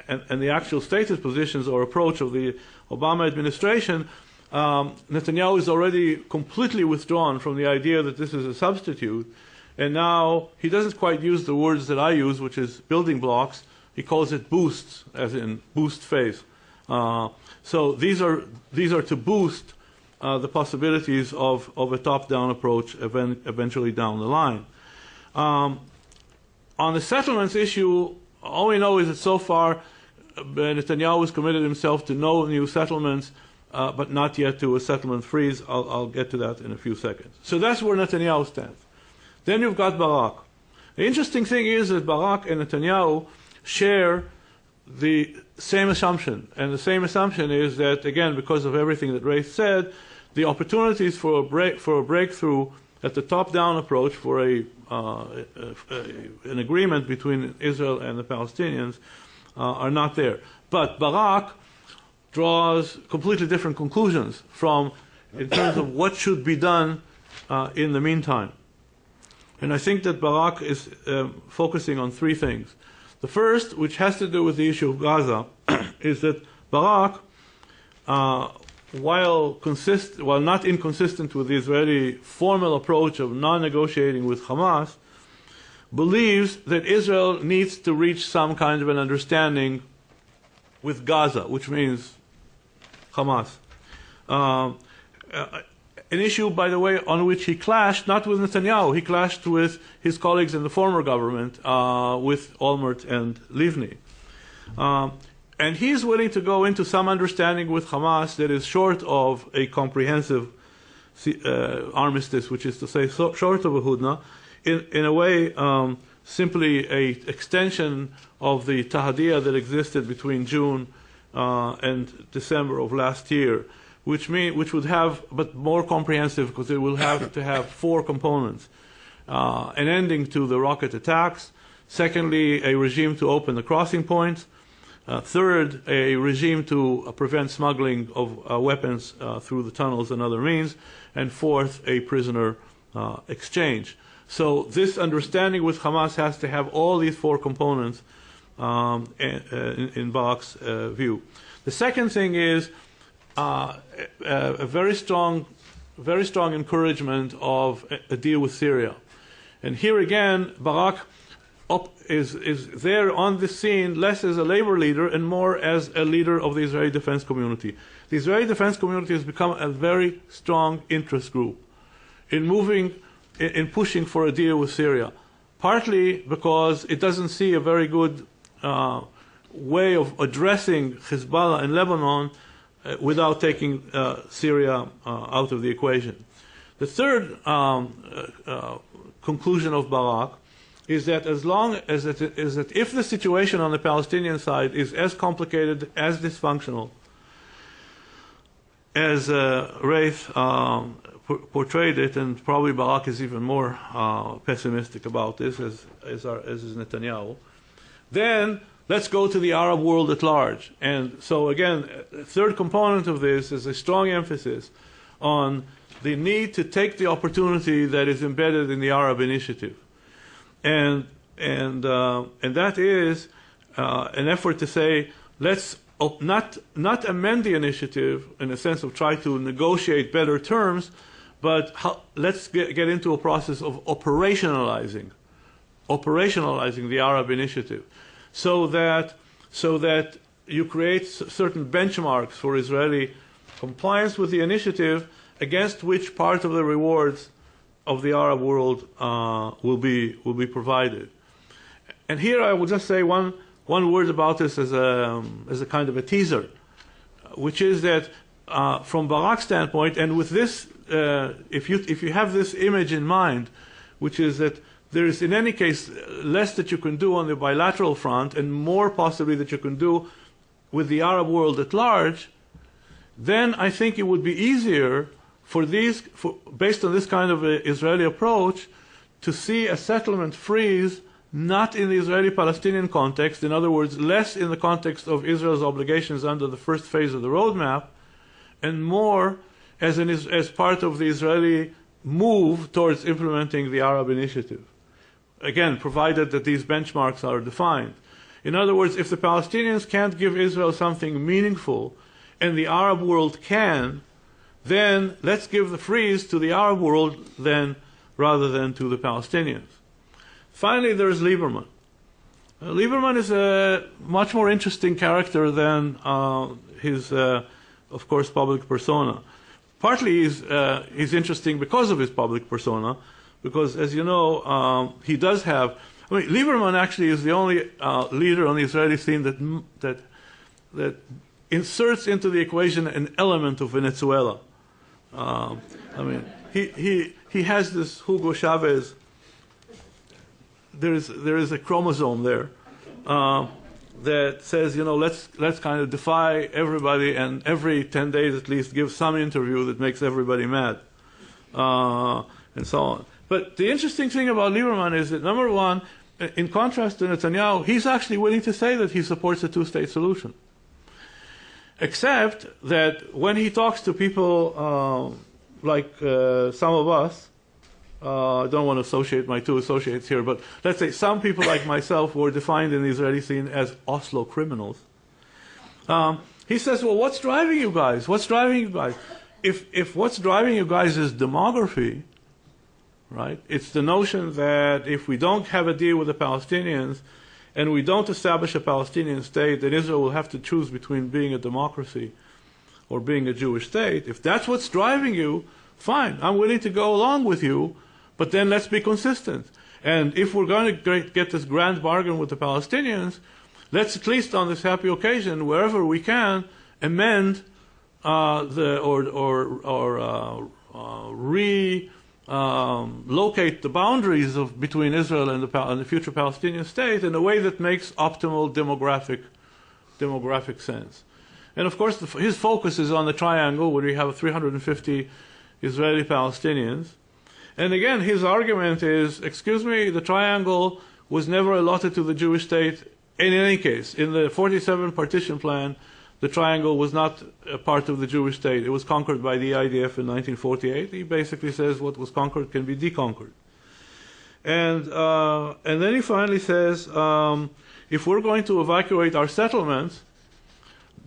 and the actual stated positions or approach of the Obama administration. Netanyahu is already completely withdrawn from the idea that this is a substitute, and now he doesn't quite use the words that I use, which is building blocks. He calls it boosts, as in boost phase. So these are to boost the possibilities of a top-down approach eventually down the line. On the settlements issue, all we know is that so far Netanyahu has committed himself to no new settlements, but not yet to a settlement freeze. I'll get to that in a few seconds. So that's where Netanyahu stands. Then you've got Barak. The interesting thing is that Barak and Netanyahu share the same assumption. And the same assumption is that, again, because of everything that Ray said, the opportunities for a breakthrough at the top-down approach for an agreement between Israel and the Palestinians are not there. But Barak draws completely different conclusions in terms of what should be done in the meantime. And I think that Barak is focusing on three things. The first, which has to do with the issue of Gaza, is that Barak, while not inconsistent with the Israeli formal approach of non-negotiating with Hamas, believes that Israel needs to reach some kind of an understanding with Gaza, which means Hamas. An issue, by the way, on which he clashed, not with Netanyahu, he clashed with his colleagues in the former government, with Olmert and Livni. And he's willing to go into some understanding with Hamas that is short of a comprehensive armistice, which is to say, short of a hudna, in a way simply an extension of the tahadiyah that existed between June and December of last year, which would have, but more comprehensive, because it will have to have four components. An ending to the rocket attacks. Secondly, a regime to open the crossing points. Third, a regime to prevent smuggling of weapons through the tunnels and other means. And fourth, a prisoner exchange. So this understanding with Hamas has to have all these four components in Barak's view. The second thing is a very strong encouragement of a deal with Syria. And here again, Barak is there on the scene less as a labor leader and more as a leader of the Israeli defense community. The Israeli defense community has become a very strong interest group in pushing for a deal with Syria, partly because it doesn't see a very good way of addressing Hezbollah in Lebanon without taking Syria out of the equation. The third conclusion of Barak is that if the situation on the Palestinian side is as complicated, as dysfunctional as Rafe portrayed it, and probably Barak is even more pessimistic about this, as is Netanyahu, then let's go to the Arab world at large. And so again, a third component of this is a strong emphasis on the need to take the opportunity that is embedded in the Arab initiative. And that is an effort to say, let's not amend the initiative in a sense of try to negotiate better terms, but let's get into a process of operationalizing the Arab initiative, so that you create certain benchmarks for Israeli compliance with the initiative, against which part of the rewards of the Arab world will be provided. And here I will just say one word about this as a kind of a teaser, which is that from Barak's standpoint, and with this, if you have this image in mind, which is that there is in any case less that you can do on the bilateral front and more possibly that you can do with the Arab world at large, then I think it would be easier based on this kind of Israeli approach, to see a settlement freeze not in the Israeli-Palestinian context, in other words, less in the context of Israel's obligations under the first phase of the roadmap, and more as part of the Israeli move towards implementing the Arab Initiative. Again, provided that these benchmarks are defined. In other words, if the Palestinians can't give Israel something meaningful and the Arab world can, then let's give the freeze to the Arab world then, rather than to the Palestinians. Finally, there's Lieberman. Lieberman is a much more interesting character than his, of course, public persona. Partly he's interesting because of his public persona, because, as you know, he does have. I mean, Lieberman actually is the only leader on the Israeli scene that inserts into the equation an element of Venezuela. I mean, he has this Hugo Chavez. There is a chromosome there that says, you know, let's kind of defy everybody, and every 10 days at least give some interview that makes everybody mad, and so on. But the interesting thing about Lieberman is that, number one, in contrast to Netanyahu, he's actually willing to say that he supports a two-state solution. Except that when he talks to people like some of us, I don't want to associate my two associates here, but let's say some people like myself were defined in the Israeli scene as Oslo criminals. He says, well, what's driving you guys? What's driving you guys? If what's driving you guys is demography, right? It's the notion that if we don't have a deal with the Palestinians and we don't establish a Palestinian state, then Israel will have to choose between being a democracy or being a Jewish state. If that's what's driving you, fine, I'm willing to go along with you, but then let's be consistent. And if we're going to get this grand bargain with the Palestinians, let's at least on this happy occasion, wherever we can, amend locate the boundaries between Israel and the future Palestinian state in a way that makes optimal demographic sense. And of course, his focus is on the triangle, where we have 350 Israeli Palestinians. And again, his argument is, excuse me, the triangle was never allotted to the Jewish state in any case. In the 47 partition plan, the triangle was not a part of the Jewish state. It was conquered by the IDF in 1948. He basically says what was conquered can be deconquered. And then he finally says, if we're going to evacuate our settlements,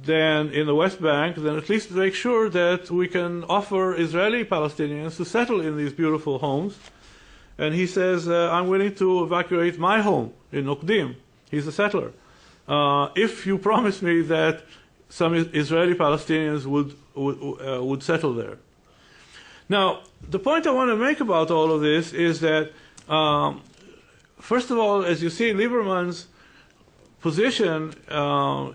then in the West Bank, then at least make sure that we can offer Israeli Palestinians to settle in these beautiful homes. And he says, I'm willing to evacuate my home in Nokdim. He's a settler. If you promise me that some Israeli Palestinians would settle there. Now, the point I want to make about all of this is that, first of all, as you see, Lieberman's position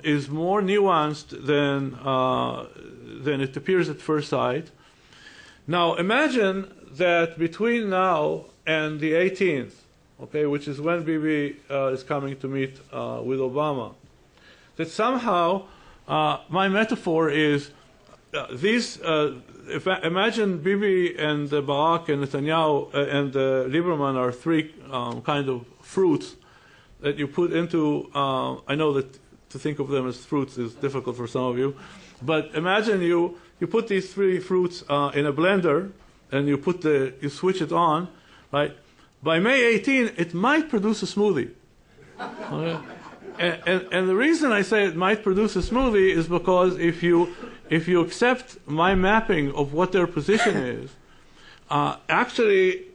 is more nuanced than it appears at first sight. Now, imagine that between now and the 18th, okay, which is when Bibi is coming to meet with Obama, that somehow my metaphor is imagine Bibi and Barak and Netanyahu and Lieberman are three kind of fruits that you put into, I know that to think of them as fruits is difficult for some of you, but imagine you put these three fruits in a blender and you switch it on, right? By May 18, it might produce a smoothie. Okay? And the reason I say it might produce a smoothie is because if you accept my mapping of what their position is, actually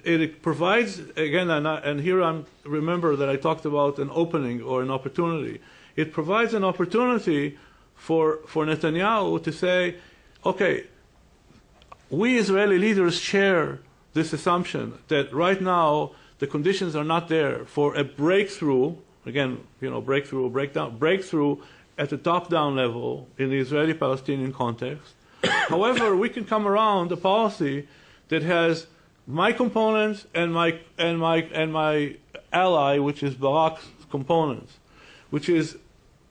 it provides, again, and here remember that I talked about an opening or an opportunity. It provides an opportunity for Netanyahu to say, okay, we Israeli leaders share this assumption that right now the conditions are not there for a breakthrough, again, breakthrough or breakthrough at the top-down level in the Israeli-Palestinian context. However, we can come around a policy that has my components and my ally, which is Barak's components, which is,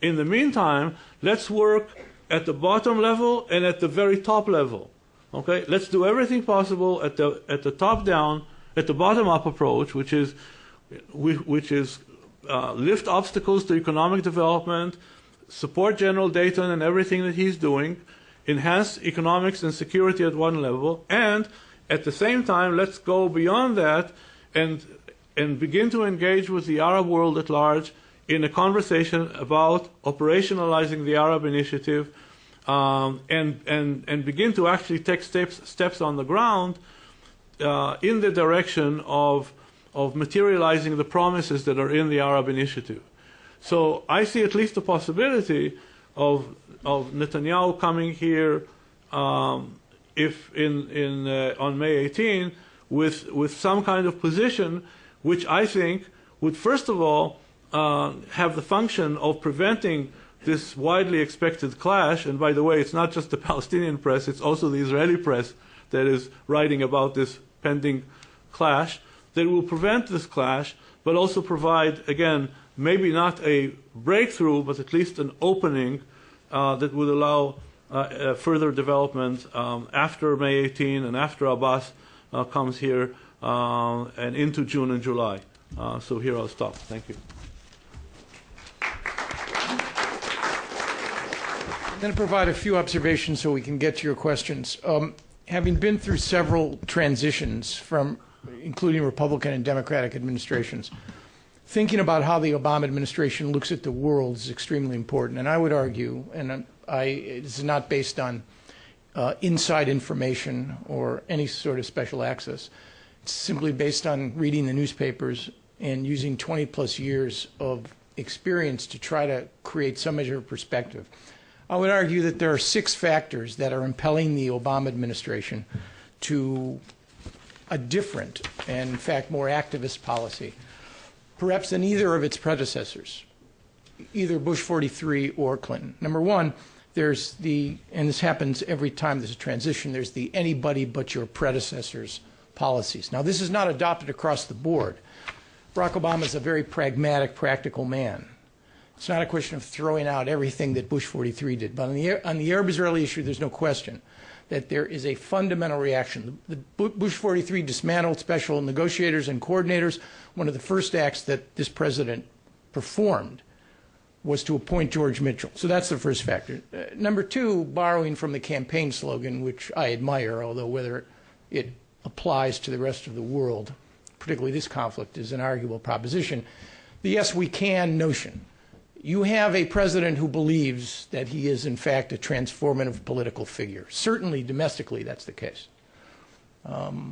in the meantime, let's work at the bottom level and at the very top level. Okay, let's do everything possible at the top down, at the bottom up approach, which is lift obstacles to economic development, support General Dayton and everything that he's doing, enhance economics and security at one level, and At the same time, let's go beyond that and begin to engage with the Arab world at large in a conversation about operationalizing the Arab Initiative, and begin to actually take steps on the ground in the direction of materializing the promises that are in the Arab Initiative. So I see at least the possibility of Netanyahu coming here if on May 18 with some kind of position which I think would first of all have the function of preventing this widely expected clash. And by the way, it's not just the Palestinian press, it's also the Israeli press that is writing about this pending clash, that will prevent this clash, but also provide, again, maybe not a breakthrough, but at least an opening that would allow further development after May 18 and after Abbas comes here and into June and July. So here I'll stop. Thank you. I'm going to provide a few observations so we can get to your questions. Having been through several transitions from including Republican and Democratic administrations, thinking about how the Obama administration looks at the world is extremely important. And I would argue, and it's not based on inside information or any sort of special access. It's simply based on reading the newspapers and using 20-plus years of experience to try to create some measure of perspective. I would argue that there are 6 factors that are impelling the Obama administration to a different and, in fact, more activist policy, perhaps than either of its predecessors, either Bush 43 or Clinton. Number one, there's and this happens every time there's a transition, there's the anybody but your predecessors policies. Now, this is not adopted across the board. Barack Obama is a very pragmatic, practical man. It's not a question of throwing out everything that Bush 43 did. But on the Arab-Israeli issue, there's no question that there is a fundamental reaction. The Bush 43 dismantled special negotiators and coordinators. One of the first acts that this president performed was to appoint George Mitchell. So that's the first factor. Number two, borrowing from the campaign slogan, which I admire, although whether it applies to the rest of the world, particularly this conflict, is an arguable proposition, the yes, we can notion. You have a president who believes that he is, in fact, a transformative political figure. Certainly, domestically, that's the case.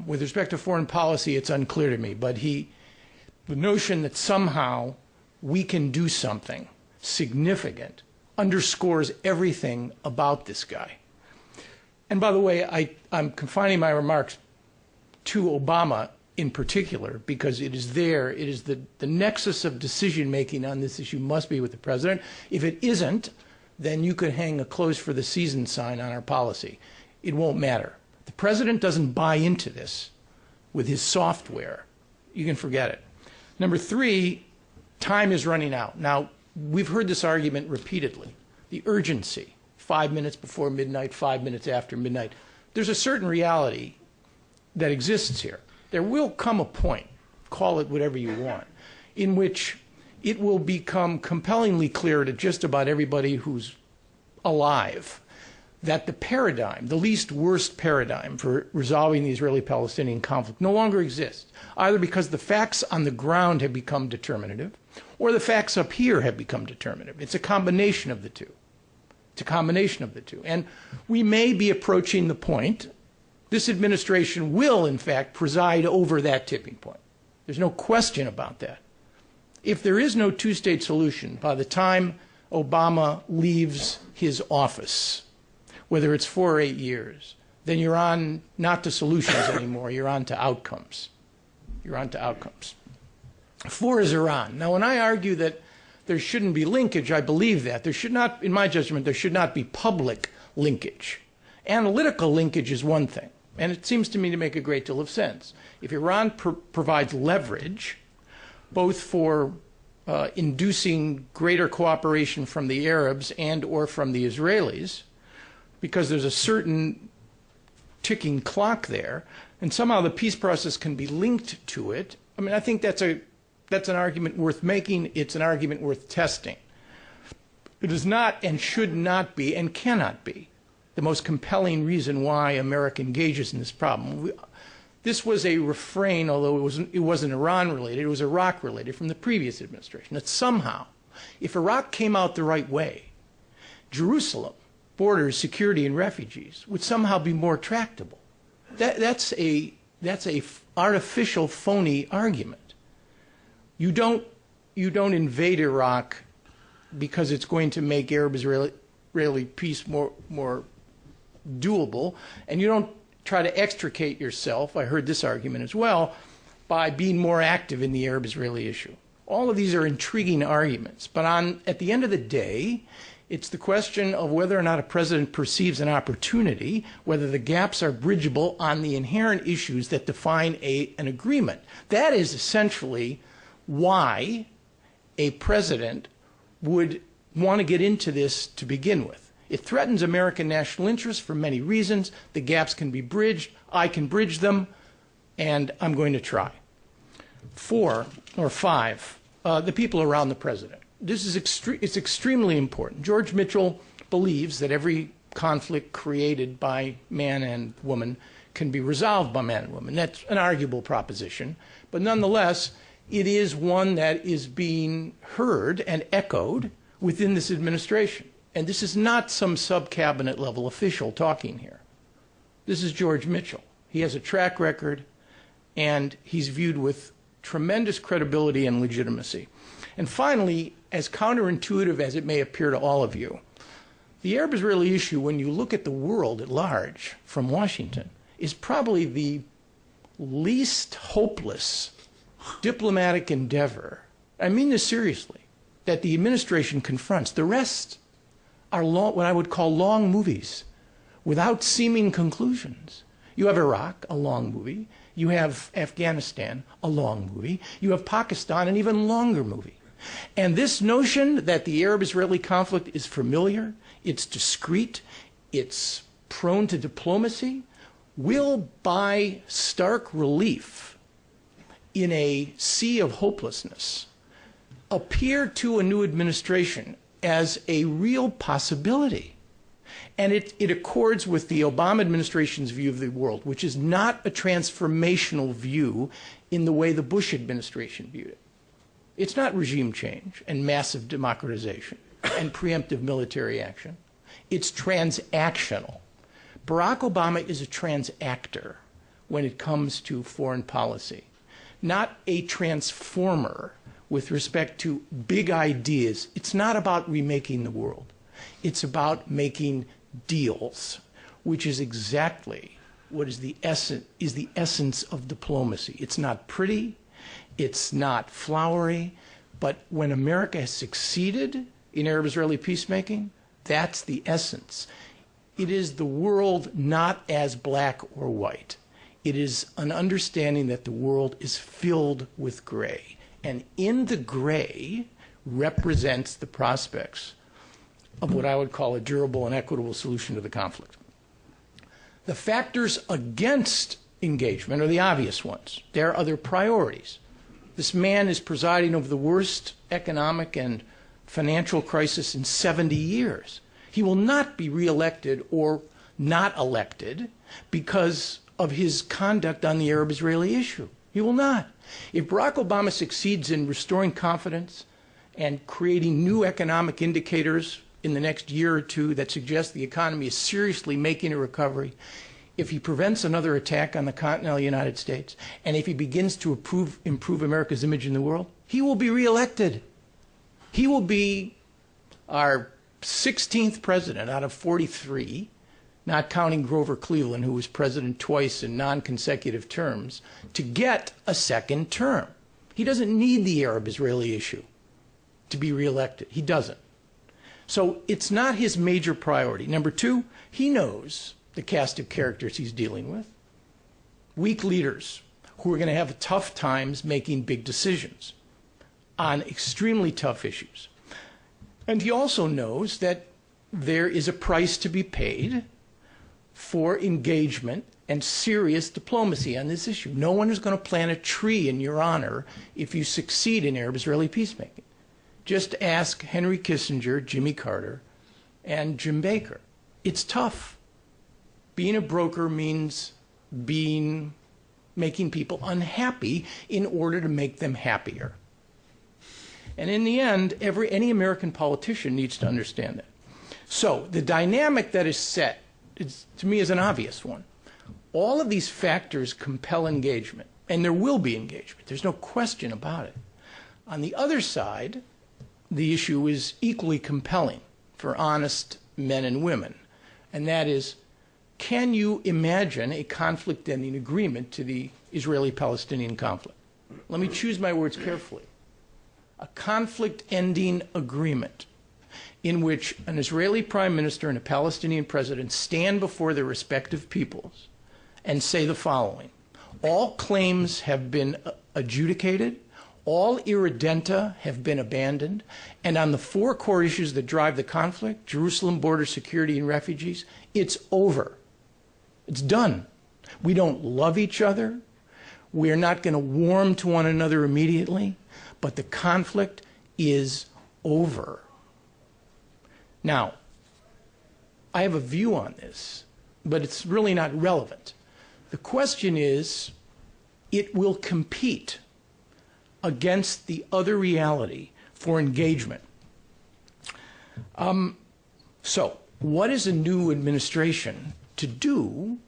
With respect to foreign policy, it's unclear to me, but the notion that somehow we can do something significant underscores everything about this guy. And by the way, I'm confining my remarks to Obama in particular, because it is the nexus of decision-making on this issue must be with the president. If it isn't, then you could hang a close for the season sign on our policy. It won't matter. The president doesn't buy into this with his software. You can forget it. Number three, time is running out. Now, we've heard this argument repeatedly. The urgency, 5 minutes before midnight, 5 minutes after midnight. There's a certain reality that exists here. There will come a point, call it whatever you want, in which it will become compellingly clear to just about everybody who's alive that the paradigm, the least worst paradigm for resolving the Israeli-Palestinian conflict no longer exists, either because the facts on the ground have become determinative or the facts up here have become determinative. It's a combination of the two. It's a combination of the two. And we may be approaching the point. This administration will, in fact, preside over that tipping point. There's no question about that. If there is no two-state solution by the time Obama leaves his office, whether it's 4 or 8 years, then you're on not to solutions anymore, you're on to outcomes. You're on to outcomes. 4 is Iran. Now, when I argue that there shouldn't be linkage, I believe that. There should not, in my judgment, there should not be public linkage. Analytical linkage is one thing. And it seems to me to make a great deal of sense. If Iran provides leverage, both for inducing greater cooperation from the Arabs and or from the Israelis, because there's a certain ticking clock there, and somehow the peace process can be linked to it, I mean, I think that's an argument worth making. It's an argument worth testing. It is not and should not be and cannot be the most compelling reason why America engages in this problem. This was a refrain, although it wasn't Iran-related, it was Iraq-related from the previous administration, that somehow, if Iraq came out the right way, Jerusalem, borders, security, and refugees would somehow be more tractable. That's a artificial, phony argument. You don't invade Iraq because it's going to make Arab-Israeli peace more doable, and you don't try to extricate yourself, I heard this argument as well, by being more active in the Arab-Israeli issue. All of these are intriguing arguments, but at the end of the day, it's the question of whether or not a president perceives an opportunity, whether the gaps are bridgeable on the inherent issues that define an agreement. That is essentially why a president would want to get into this to begin with. It threatens American national interests for many reasons. The gaps can be bridged. I can bridge them, and I'm going to try. 4 or 5, the people around the president. This is it's extremely important. George Mitchell believes that every conflict created by man and woman can be resolved by man and woman. That's an arguable proposition, but nonetheless, it is one that is being heard and echoed within this administration. And this is not some sub-cabinet level official talking here. This is George Mitchell. He has a track record, and he's viewed with tremendous credibility and legitimacy. And finally, as counterintuitive as it may appear to all of you, the Arab-Israeli issue, when you look at the world at large from Washington, is probably the least hopeless diplomatic endeavor, I mean this seriously, that the administration confronts. The rest are what I would call long movies without seeming conclusions. You have Iraq, a long movie. You have Afghanistan, a long movie. You have Pakistan, an even longer movie. And this notion that the Arab-Israeli conflict is familiar, it's discrete, it's prone to diplomacy, will, by stark relief in a sea of hopelessness, appear to a new administration as a real possibility. And it accords with the Obama administration's view of the world, which is not a transformational view in the way the Bush administration viewed it. It's not regime change and massive democratization and preemptive military action. It's transactional. Barack Obama is a transactor when it comes to foreign policy, not a transformer with respect to big ideas. It's not about remaking the world. It's about making deals, which is exactly what is the essence of diplomacy. It's not pretty, it's not flowery, but when America has succeeded in Arab-Israeli peacemaking, that's the essence. It is the world not as black or white. It is an understanding that the world is filled with gray. And in the gray represents the prospects of what I would call a durable and equitable solution to the conflict. The factors against engagement are the obvious ones. There are other priorities. This man is presiding over the worst economic and financial crisis in 70 years. He will not be reelected or not elected because of his conduct on the Arab-Israeli issue. He will not. If Barack Obama succeeds in restoring confidence and creating new economic indicators in the next year or two that suggest the economy is seriously making a recovery, if he prevents another attack on the continental United States, and if he begins to improve America's image in the world, he will be reelected. He will be our 16th president out of 43, not counting Grover Cleveland, who was president twice in non-consecutive terms, to get a second term. He doesn't need the Arab-Israeli issue to be reelected. He doesn't. So it's not his major priority. Number two, he knows the cast of characters he's dealing with. Weak leaders who are going to have tough times making big decisions on extremely tough issues. And he also knows that there is a price to be paid for engagement and serious diplomacy on this issue. No one is going to plant a tree in your honor if you succeed in Arab-Israeli peacemaking. Just ask Henry Kissinger, Jimmy Carter, and Jim Baker. It's tough. Being a broker means being making people unhappy in order to make them happier. And in the end, any American politician needs to understand that. So the dynamic that is set, to me, is an obvious one. All of these factors compel engagement, and there will be engagement. There's no question about it. On the other side, the issue is equally compelling for honest men and women, and that is, can you imagine a conflict-ending agreement to the Israeli-Palestinian conflict? Let me choose my words carefully. A conflict-ending agreement in which an Israeli prime minister and a Palestinian president stand before their respective peoples and say the following: all claims have been adjudicated, all irredenta have been abandoned, and on the four core issues that drive the conflict, Jerusalem, border security, and refugees, it's over. It's done. We don't love each other. We're not going to warm to one another immediately, but the conflict is over. Now, I have a view on this, but it's really not relevant. The question is, it will compete against the other reality for engagement. So, what is a new administration to do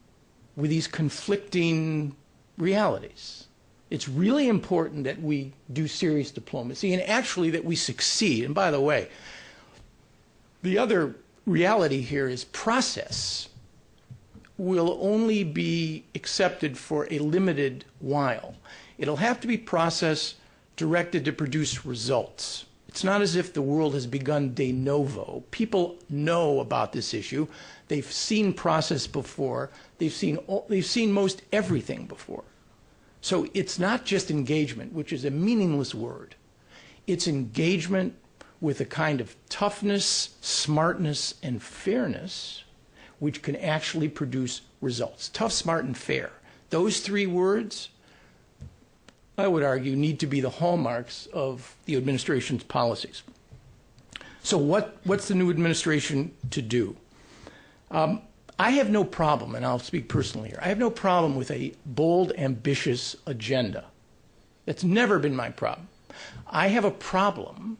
with these conflicting realities? It's really important that we do serious diplomacy and actually that we succeed. And by the way, the other reality here is process will only be accepted for a limited while. It'll have to be process directed to produce results. It's not as if the world has begun de novo. People know about this issue. They've seen process before. They've seen most everything before. So it's not just engagement, which is a meaningless word. It's engagement with a kind of toughness, smartness, and fairness which can actually produce results. Tough, smart, and fair. Those three words, I would argue, need to be the hallmarks of the administration's policies. So what's the new administration to do? I have no problem, and I'll speak personally here, I have no problem with a bold, ambitious agenda. That's never been my problem. I have a problem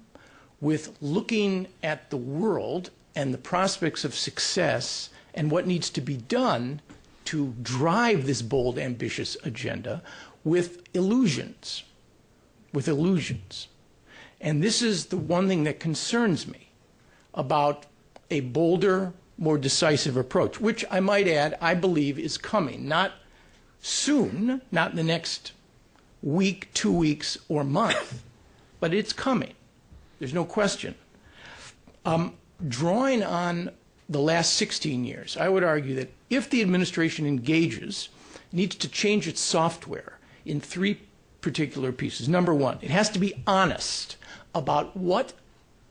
with looking at the world and the prospects of success and what needs to be done to drive this bold, ambitious agenda with illusions. And this is the one thing that concerns me about a bolder, more decisive approach, which I might add, I believe is coming. Not soon, not in the next week, 2 weeks, or month, but it's coming. There's no question. Drawing on the last 16 years, I would argue that if the administration engages, it needs to change its software in three particular pieces. Number one, it has to be honest about what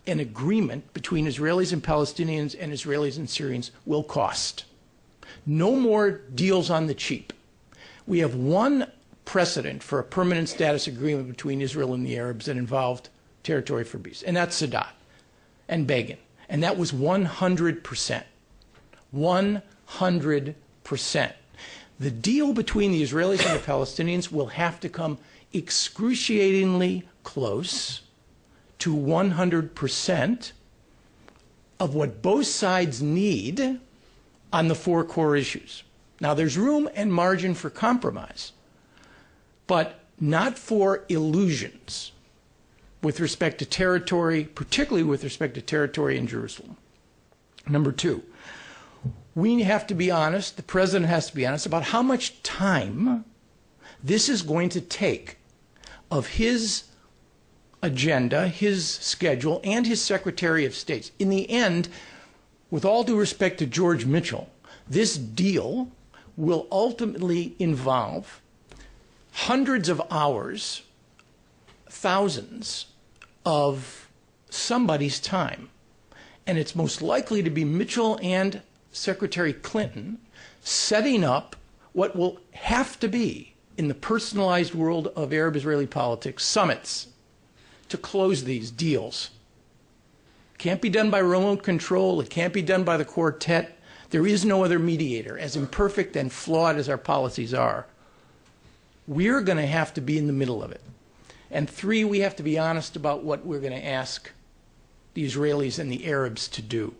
an agreement between Israelis and Palestinians and Israelis and Syrians will cost. No more deals on the cheap. We have one precedent for a permanent status agreement between Israel and the Arabs that involved territory for peace, and that's Sadat and Begin. And that was 100%. 100%. The deal between the Israelis and the Palestinians will have to come excruciatingly close to 100% of what both sides need on the four core issues. Now, there's room and margin for compromise, but not for illusions with respect to territory, particularly with respect to territory in Jerusalem. Number two, we have to be honest, the president has to be honest about how much time this is going to take of his agenda, his schedule, and his Secretary of State's. In the end, with all due respect to George Mitchell, this deal will ultimately involve hundreds of hours, thousands of somebody's time. And it's most likely to be Mitchell and Secretary Clinton setting up what will have to be, in the personalized world of Arab-Israeli politics, summits to close these deals. Can't be done by remote control. It can't be done by the quartet. There is no other mediator, as imperfect and flawed as our policies are. we're going to have to be in the middle of it. And 3, we have to be honest about what we're going to ask the Israelis and the Arabs to do.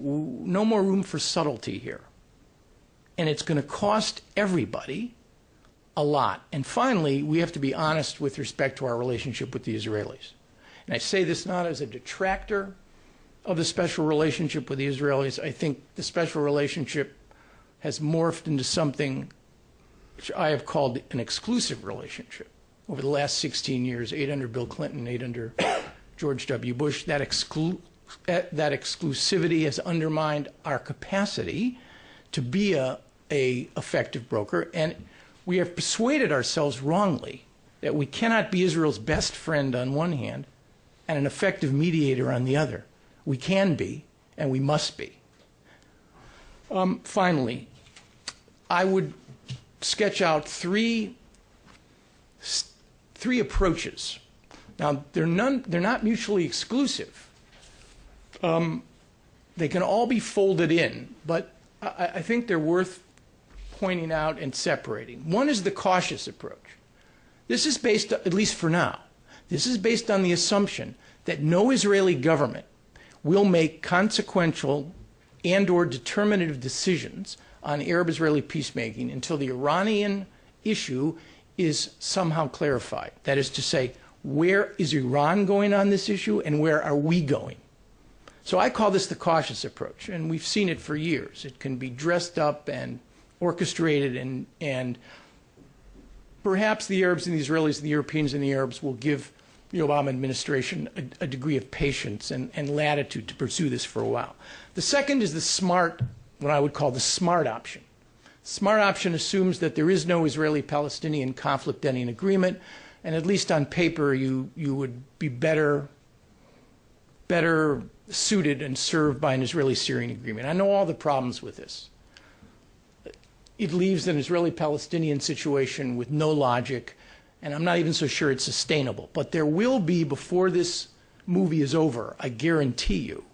No more room for subtlety here. And it's going to cost everybody a lot. And finally, we have to be honest with respect to our relationship with the Israelis. And I say this not as a detractor of the special relationship with the Israelis. I think the special relationship has morphed into something which I have called an exclusive relationship. Over the last 16 years, 8 under Bill Clinton, 8 under George W. Bush, that exclusivity has undermined our capacity to be a effective broker, and we have persuaded ourselves wrongly that we cannot be Israel's best friend on one hand and an effective mediator on the other. We can be, and we must be. Finally, I would sketch out three approaches. Now, they're not mutually exclusive. They can all be folded in, but I think they're worth pointing out and separating. One is the cautious approach. This is based, at least for now, this is based on the assumption that no Israeli government will make consequential and or determinative decisions on Arab-Israeli peacemaking until the Iranian issue is somehow clarified. That is to say, where is Iran going on this issue and where are we going? So I call this the cautious approach, and we've seen it for years. It can be dressed up and orchestrated, and perhaps the Arabs and the Israelis and the Europeans and the Arabs will give the Obama administration a degree of patience and latitude to pursue this for a while. The second is the smart, what I would call the smart option. Smart option assumes that there is no Israeli-Palestinian conflict-ending agreement, and at least on paper you would be better suited and served by an Israeli-Syrian agreement. I know all the problems with this. It leaves an Israeli-Palestinian situation with no logic, and I'm not even so sure it's sustainable. But there will be, before this movie is over, I guarantee you,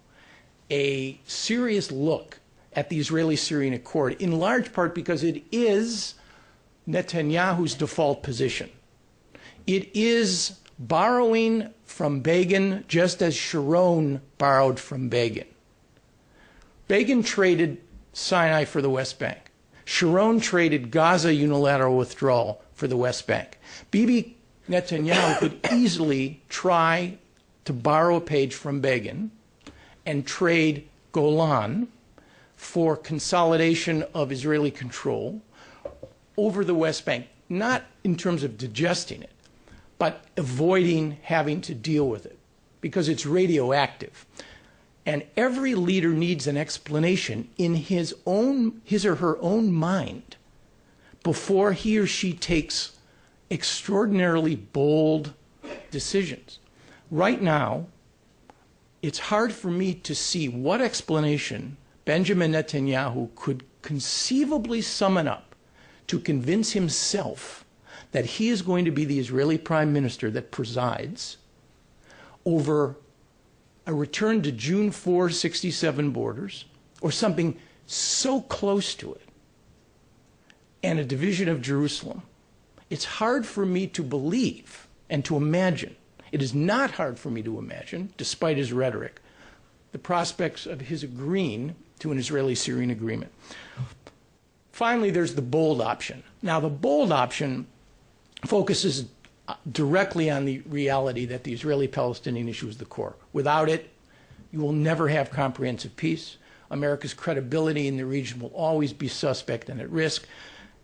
a serious look at the Israeli-Syrian Accord, in large part because it is Netanyahu's default position. It is borrowing from Begin just as Sharon borrowed from Begin. Begin traded Sinai for the West Bank. Sharon traded Gaza unilateral withdrawal for the West Bank. Bibi Netanyahu could easily try to borrow a page from Begin and trade Golan for consolidation of Israeli control over the West Bank, not in terms of digesting it, but avoiding having to deal with it because it's radioactive. And every leader needs an explanation in his or her own mind before he or she takes extraordinarily bold decisions. Right now, it's hard for me to see what explanation Benjamin Netanyahu could conceivably summon up to convince himself that he is going to be the Israeli prime minister that presides over a return to June 4, 67 borders, or something so close to it, and a division of Jerusalem. It's hard for me to believe and to imagine. It is not hard for me to imagine, despite his rhetoric, the prospects of his agreeing to an Israeli-Syrian agreement. Finally, there's the bold option. Now, the bold option focuses directly on the reality that the Israeli-Palestinian issue is the core. Without it, you will never have comprehensive peace. America's credibility in the region will always be suspect and at risk,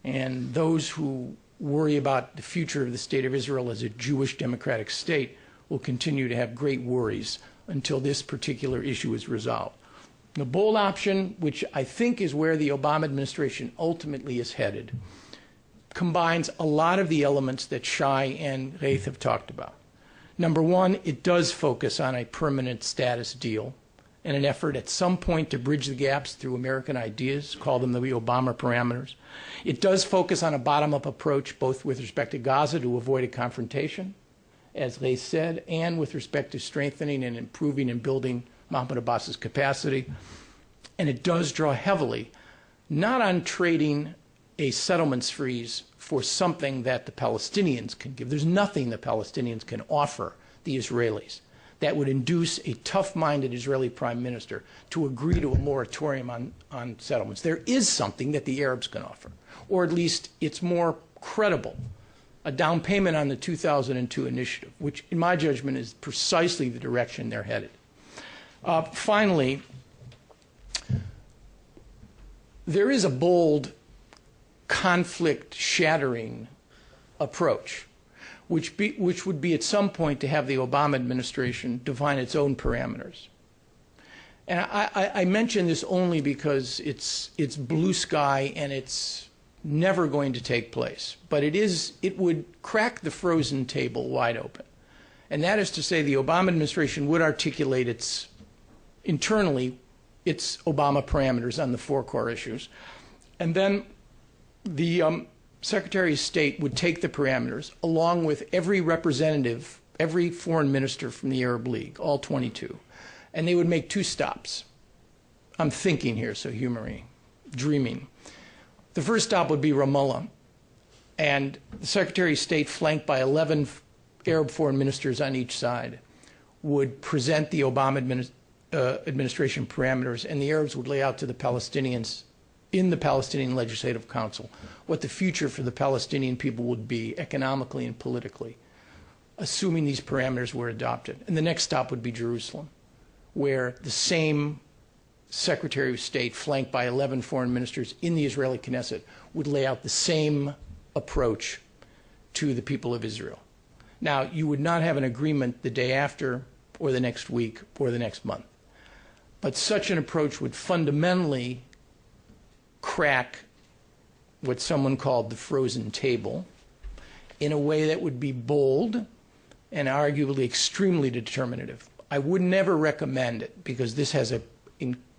and those who worry about the future of the state of Israel as a Jewish democratic state will continue to have great worries until this particular issue is resolved. The bold option, which I think is where the Obama administration ultimately is headed, combines a lot of the elements that Shai and Ghaith have talked about. Number one, it does focus on a permanent status deal in an effort at some point to bridge the gaps through American ideas, call them the Obama parameters. It does focus on a bottom-up approach, both with respect to Gaza to avoid a confrontation, as they said, and with respect to strengthening and improving and building Mahmoud Abbas's capacity. And it does draw heavily, not on trading a settlements freeze for something that the Palestinians can give. There's nothing the Palestinians can offer the Israelis that would induce a tough-minded Israeli prime minister to agree to a moratorium on settlements. There is something that the Arabs can offer, or at least it's more credible. A down payment on the 2002 initiative, which in my judgment is precisely the direction they're headed. Finally, there is a bold conflict-shattering approach, which would be at some point to have the Obama administration define its own parameters. And I mention this only because it's blue sky and it's never going to take place. But it would crack the frozen table wide open. And that is to say the Obama administration would articulate internally its Obama parameters on the 4 core issues. And then the Secretary of State would take the parameters along with every representative, every foreign minister from the Arab League, all 22. And they would make 2 stops. I'm thinking here, so humor me, dreaming. The first stop would be Ramallah, and the Secretary of State, flanked by 11 Arab foreign ministers on each side, would present the Obama administration parameters, and the Arabs would lay out to the Palestinians in the Palestinian Legislative Council what the future for the Palestinian people would be economically and politically, assuming these parameters were adopted. And the next stop would be Jerusalem, where the same Secretary of State, flanked by 11 foreign ministers in the Israeli Knesset, would lay out the same approach to the people of Israel. Now, you would not have an agreement the day after, or the next week, or the next month. But such an approach would fundamentally crack what someone called the frozen table in a way that would be bold and arguably extremely determinative. I would never recommend it because this has an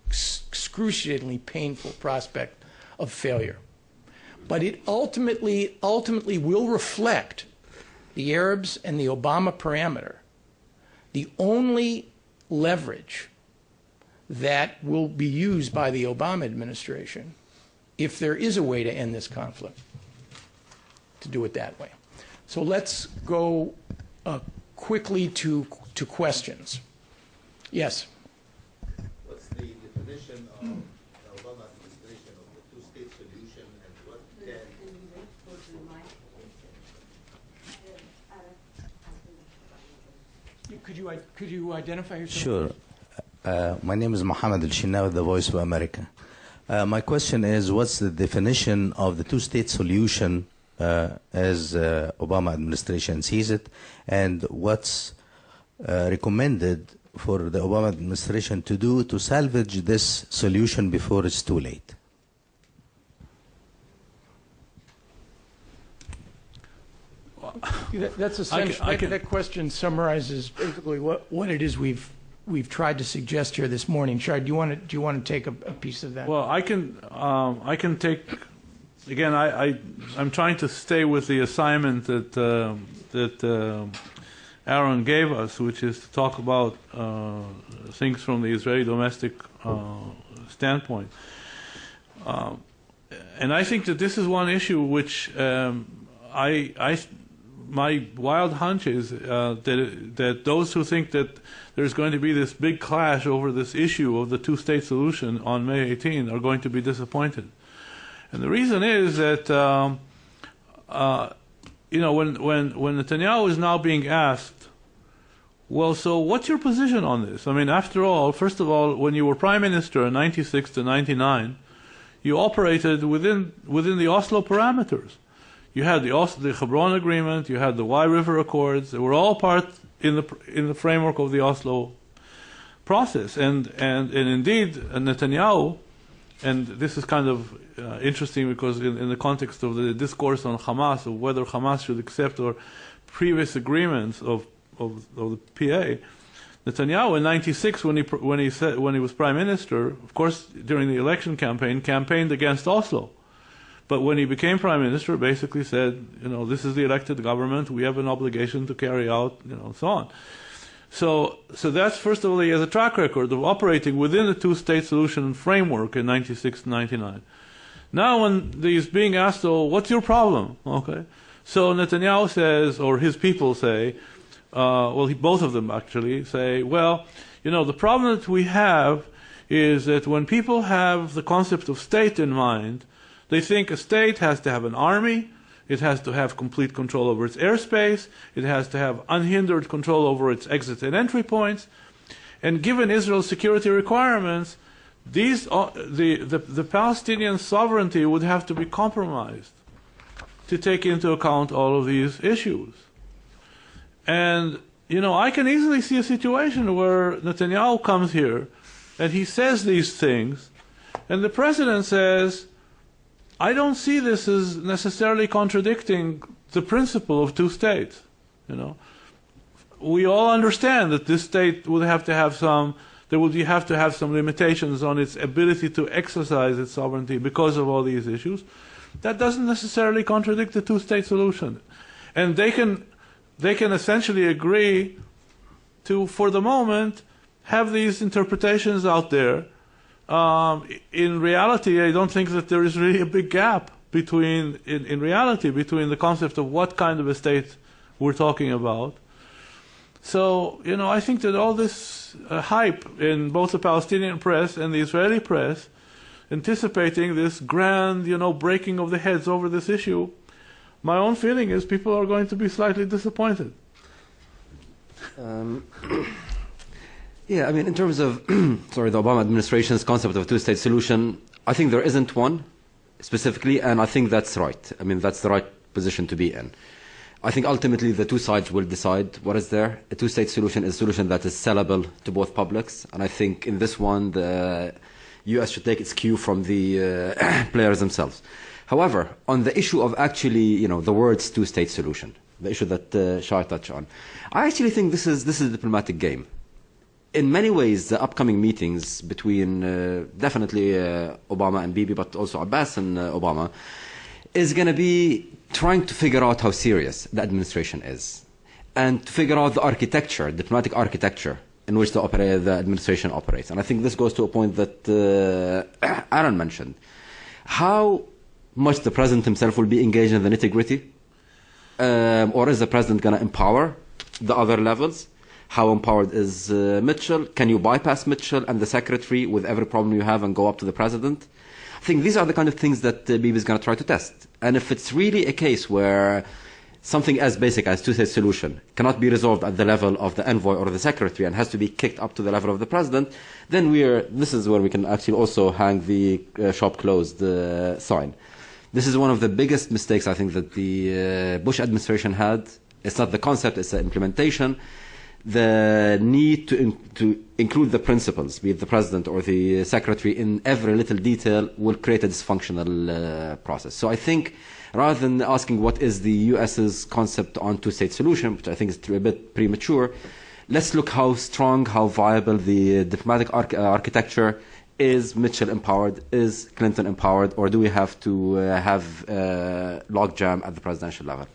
excruciatingly painful prospect of failure. But it ultimately will reflect the Arabs and the Obama parameter. The only leverage that will be used by the Obama administration, if there is a way to end this conflict, to do it that way. So let's go quickly to questions. Yes? What's the definition of the Obama administration of the two-state solution, and what can... Could you identify yourself? Sure. My name is Mohammed Al-Shinawi, the Voice of America. My question is, what's the definition of the two-state solution as Obama administration sees it, and what's recommended for the Obama administration to do to salvage this solution before it's too late? That's essentially, that question summarizes basically what it is we've tried to suggest here this morning. Shai, do you want to take a piece of that? Well, I can take. Again, I'm trying to stay with the assignment that Aaron gave us, which is to talk about things from the Israeli domestic standpoint. And I think that this is one issue which my wild hunch is that those who think that there's going to be this big clash over this issue of the two-state solution on May 18 are going to be disappointed. And the reason is that when Netanyahu is now being asked, well, so what's your position on this? I mean, after all, first of all, when you were prime minister in 96 to 99, you operated within the Oslo parameters. You had the Hebron Agreement, you had the Y River Accords. They were all part in the framework of the Oslo process. And indeed, Netanyahu, and this is kind of interesting because in the context of the discourse on Hamas, of whether Hamas should accept or previous agreements of the PA, Netanyahu in '96, when he was prime minister, of course during the election campaigned against Oslo. But when he became prime minister, basically said, this is the elected government, we have an obligation to carry out, so on. So that's, first of all, he has a track record of operating within the two-state solution framework in 96 to 99. Now when he's being asked, oh, what's your problem? Okay. So Netanyahu says, or his people say, both of them actually say, well, you know, the problem that we have is that when people have the concept of state in mind, they think a state has to have an army, it has to have complete control over its airspace, it has to have unhindered control over its exit and entry points, and given Israel's security requirements, the Palestinian sovereignty would have to be compromised to take into account all of these issues. And, you know, I can easily see a situation where Netanyahu comes here and he says these things, and the president says, I don't see this as necessarily contradicting the principle of two states. You know, we all understand that this state would have to have some limitations on its ability to exercise its sovereignty because of all these issues. That doesn't necessarily contradict the two-state solution. And they can essentially agree to, for the moment, have these interpretations out there. In reality, I don't think that there is really a big gap between the concept of what kind of a state we're talking about. So, you know, I think that all this hype in both the Palestinian press and the Israeli press, anticipating this grand, you know, breaking of the heads over this issue, my own feeling is people are going to be slightly disappointed. Yeah, I mean, in terms of the Obama administration's concept of a two-state solution, I think there isn't one specifically, and I think that's right. I mean, that's the right position to be in. I think ultimately the two sides will decide what is there. A two-state solution is a solution that is sellable to both publics, and I think in this one the U.S. should take its cue from the players themselves. However, on the issue of actually, you know, the words two-state solution, the issue that Shai touched on, I actually think this is a diplomatic game. In many ways, the upcoming meetings between definitely Obama and Bibi, but also Abbas and Obama, is going to be trying to figure out how serious the administration is and to figure out the architecture, diplomatic architecture in which the administration operates. And I think this goes to a point that Aaron mentioned. How much the president himself will be engaged in the nitty-gritty? Or is the president going to empower the other levels? How empowered is Mitchell? Can you bypass Mitchell and the secretary with every problem you have and go up to the president? I think these are the kind of things that Bibi is going to try to test. And if it's really a case where something as basic as two-state solution cannot be resolved at the level of the envoy or the secretary and has to be kicked up to the level of the president, then this is where we can actually also hang the shop closed sign. This is one of the biggest mistakes I think that the Bush administration had. It's not the concept, it's the implementation. The need to include the principals, be it the president or the secretary, in every little detail will create a dysfunctional process. So I think rather than asking what is the U.S.'s concept on two-state solution, which I think is a bit premature, let's look how strong, how viable the diplomatic architecture is. Mitchell empowered? Is Clinton empowered? Or do we have to have logjam at the presidential level?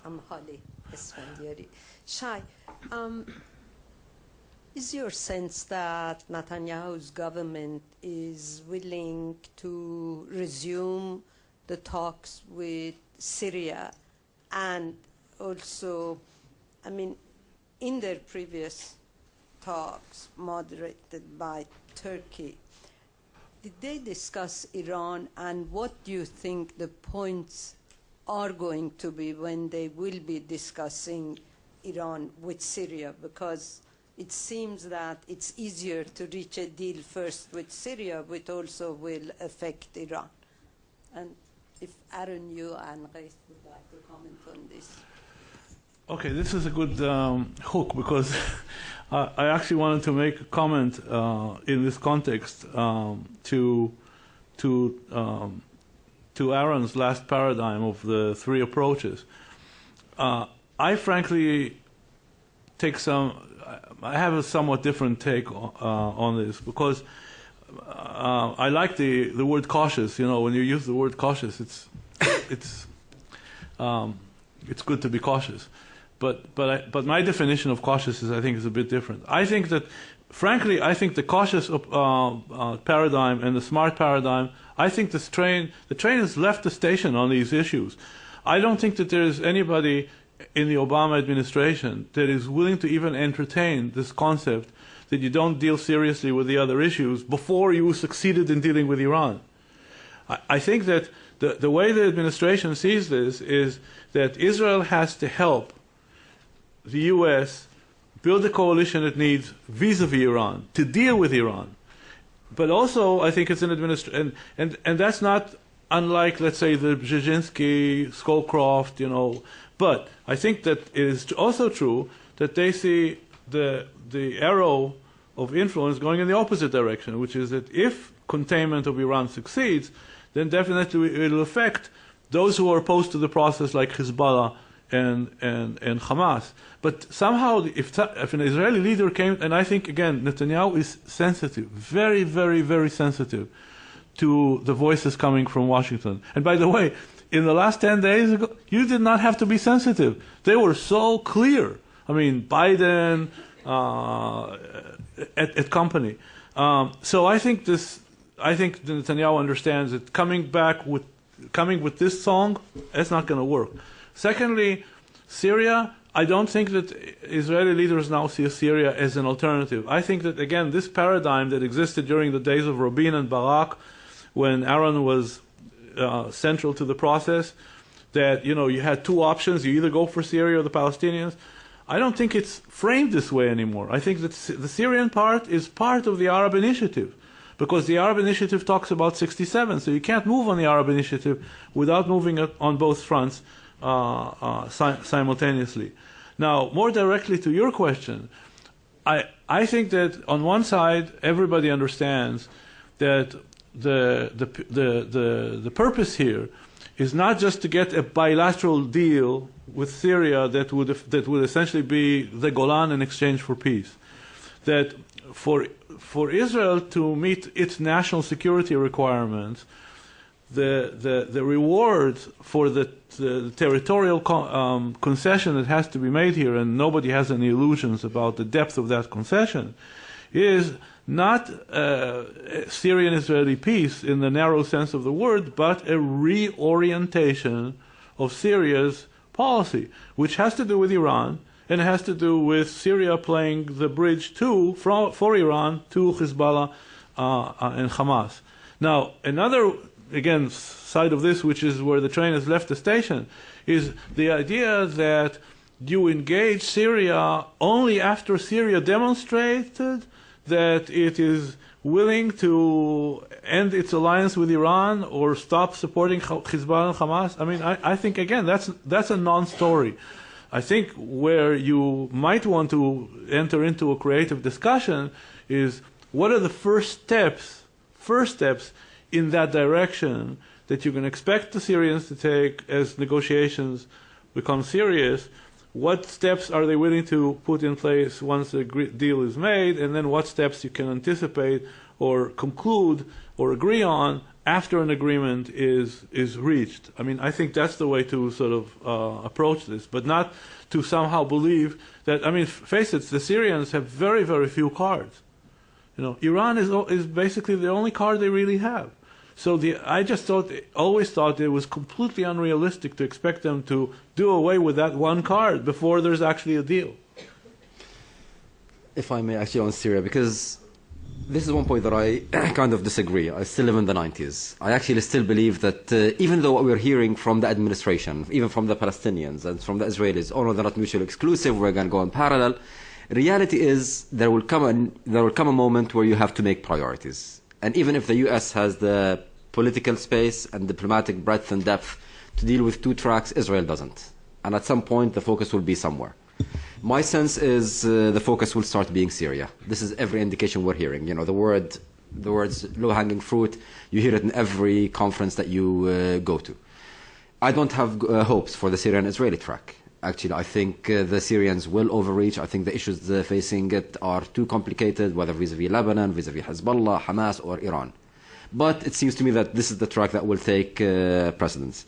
I'm Holly Esfandiari. Shai, is your sense that Netanyahu's government is willing to resume the talks with Syria, and also, I mean, in their previous talks moderated by Turkey, did they discuss Iran, and what do you think the points are going to be when they will be discussing Iran with Syria? Because it seems that it's easier to reach a deal first with Syria, which also will affect Iran. And if Aaron, you and Ghaith would like to comment on this. Okay, this is a good hook, because I actually wanted to make a comment in this context to Aaron's last paradigm of the three approaches. I frankly I have a somewhat different take on this, because I like the word cautious. You know, when you use the word cautious, it's good to be cautious. But my definition of cautious I think is a bit different. I think that, frankly, I think the cautious paradigm and the smart paradigm, I think the train has left the station on these issues. I don't think that there is anybody in the Obama administration that is willing to even entertain this concept that you don't deal seriously with the other issues before you succeeded in dealing with Iran. I think that the way the administration sees this is that Israel has to help the U.S. build the coalition it needs vis-a-vis Iran to deal with Iran. But also, I think it's an administration, and that's not unlike, let's say, the Brzezinski, Scowcroft, But I think that it is also true that they see the arrow of influence going in the opposite direction, which is that if containment of Iran succeeds, then definitely it will affect those who are opposed to the process, like Hezbollah and Hamas. But somehow, if an Israeli leader came, and I think, again, Netanyahu is sensitive, very, very, very sensitive to the voices coming from Washington. And by the way, in the last 10 days ago, you did not have to be sensitive. They were so clear. I mean, Biden, at company. So I think Netanyahu understands that coming with this song, it's not going to work. Secondly, Syria, I don't think that Israeli leaders now see Syria as an alternative. I think that, again, this paradigm that existed during the days of Rabin and Barak, when Aaron was central to the process, that, you had two options, you either go for Syria or the Palestinians. I don't think it's framed this way anymore. I think that the Syrian part is part of the Arab initiative, because the Arab initiative talks about 67, so you can't move on the Arab initiative without moving on both fronts simultaneously. Now, more directly to your question, I think that on one side, everybody understands that the purpose here is not just to get a bilateral deal with Syria that would essentially be the Golan in exchange for peace. That for Israel to meet its national security requirements, the reward for the territorial concession that has to be made here, and nobody has any illusions about the depth of that concession, is not Syrian-Israeli peace in the narrow sense of the word, but a reorientation of Syria's policy, which has to do with Iran, and it has to do with Syria playing the bridge for Iran to Hezbollah and Hamas. Now, another, again, side of this, which is where the train has left the station, is the idea that you engage Syria only after Syria demonstrated that it is willing to end its alliance with Iran or stop supporting Hezbollah and Hamas. I mean, I think, again, that's a non-story. I think where you might want to enter into a creative discussion is what are the first steps in that direction that you can expect the Syrians to take as negotiations become serious. What steps are they willing to put in place once the deal is made, and then what steps you can anticipate or conclude or agree on after an agreement is reached. I mean, I think that's the way to sort of approach this, but not to somehow believe that, I mean, face it, the Syrians have very, very few cards. Iran is basically the only card they really have. So I just always thought it was completely unrealistic to expect them to do away with that one card before there's actually a deal. If I may, actually, on Syria, because this is one point that I kind of disagree. I still live in the 90s. I actually still believe that even though what we're hearing from the administration, even from the Palestinians and from the Israelis, oh no, they're not mutually exclusive, we're going to go in parallel, reality is there will come a moment where you have to make priorities. And even if the U.S. has the political space and diplomatic breadth and depth to deal with two tracks, Israel doesn't. And at some point, the focus will be somewhere. My sense is the focus will start being Syria. This is every indication we're hearing. The words low-hanging fruit, you hear it in every conference that you go to. I don't have hopes for the Syrian-Israeli track. Actually, I think the Syrians will overreach. I think the issues facing it are too complicated, whether vis-a-vis Lebanon, vis-a-vis Hezbollah, Hamas, or Iran. But it seems to me that this is the track that will take precedence.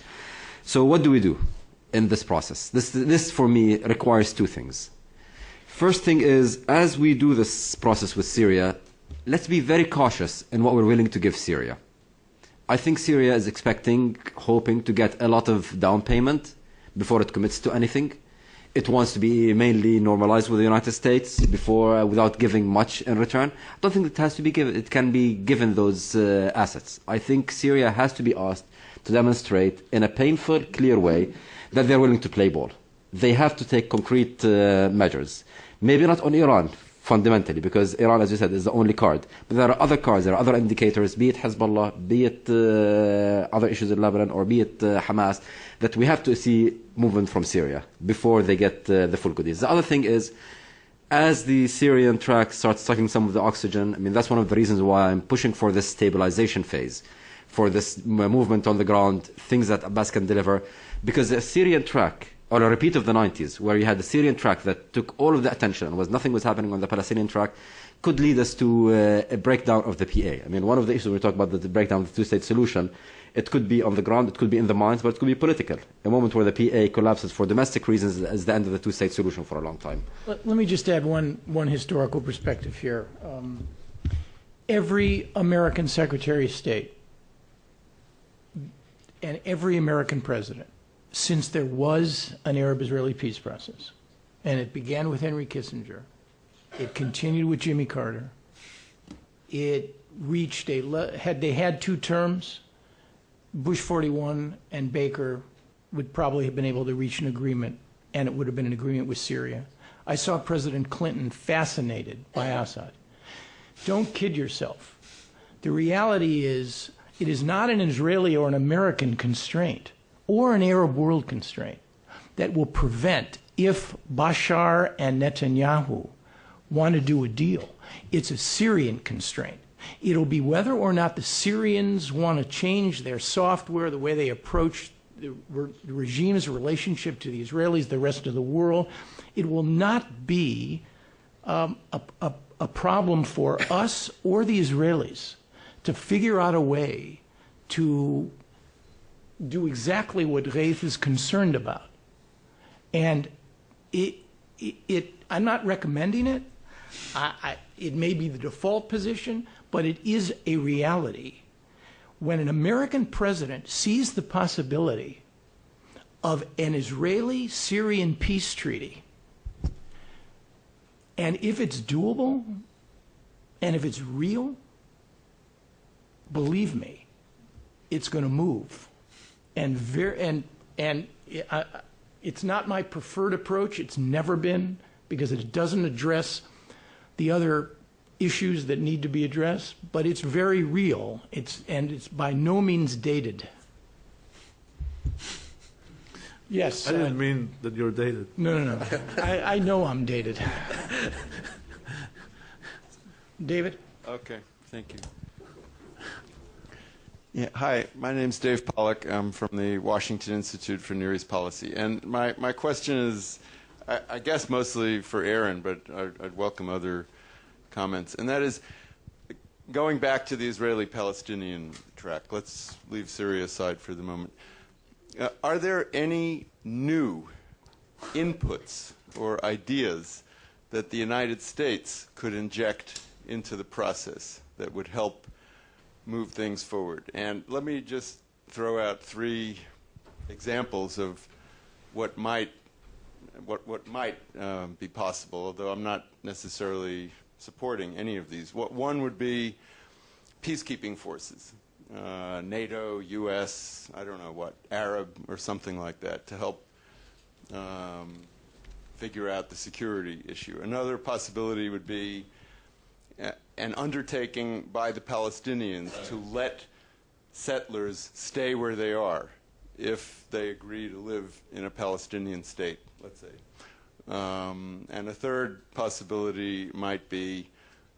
So what do we do? in this process. This for me requires two things. First thing is, as we do this process with Syria, let's be very cautious in what we're willing to give Syria. I think Syria is expecting, hoping to get a lot of down payment before it commits to anything. It wants to be mainly normalized with the United States before, without giving much in return. I don't think it has to be given. It can be given those assets. I think Syria has to be asked to demonstrate in a painful, clear way that they're willing to play ball. They have to take concrete measures. Maybe not on Iran, fundamentally, because Iran, as you said, is the only card. But there are other cards, there are other indicators, be it Hezbollah, be it other issues in Lebanon, or be it Hamas, that we have to see movement from Syria before they get the full goodies. The other thing is, as the Syrian track starts sucking some of the oxygen, I mean, that's one of the reasons why I'm pushing for this stabilization phase, for this movement on the ground, things that Abbas can deliver, because the Syrian track, or a repeat of the 90s, where you had the Syrian track that took all of the attention and nothing was happening on the Palestinian track, could lead us to a breakdown of the PA. I mean, one of the issues we talk about, the breakdown of the two-state solution, it could be on the ground, it could be in the minds, but it could be political. A moment where the PA collapses for domestic reasons is the end of the two-state solution for a long time. Let me just add one historical perspective here. Every American Secretary of State and every American president, since there was an Arab-Israeli peace process, and it began with Henry Kissinger, it continued with Jimmy Carter, it reached they had two terms. Bush 41 and Baker would probably have been able to reach an agreement, and it would have been an agreement with Syria. I saw President Clinton fascinated by Assad. Don't kid yourself. The reality is, it is not an Israeli or an American constraint or an Arab world constraint that will prevent, if Bashar and Netanyahu want to do a deal, it's a Syrian constraint. It'll be whether or not the Syrians want to change their software, the way they approach the regime's relationship to the Israelis, the rest of the world. It will not be a problem for us or the Israelis to figure out a way to do exactly what Ghaith is concerned about. And I'm not recommending it. It may be the default position, but it is a reality. When an American president sees the possibility of an Israeli-Syrian peace treaty, and if it's doable, and if it's real, believe me, it's going to move. And it's not my preferred approach. It's never been, because it doesn't address the other issues that need to be addressed, but it's very real. And it's by no means dated. Yes. I didn't mean that you're dated. No. I know I'm dated. David? Okay, thank you. Yeah, hi, my name's Dave Pollack. I'm from the Washington Institute for Near East Policy. And my question is, I guess mostly for Aaron, but I'd welcome other comments. And that is, going back to the Israeli-Palestinian track, let's leave Syria aside for the moment. Are there any new inputs or ideas that the United States could inject into the process that would help move things forward? And let me just throw out three examples of what might be possible, although I'm not necessarily supporting any of these. One would be peacekeeping forces, NATO, U.S., I don't know what, Arab or something like that, to help figure out the security issue. Another possibility would be an undertaking by the Palestinians to let settlers stay where they are if they agree to live in a Palestinian state, let's say. And a third possibility might be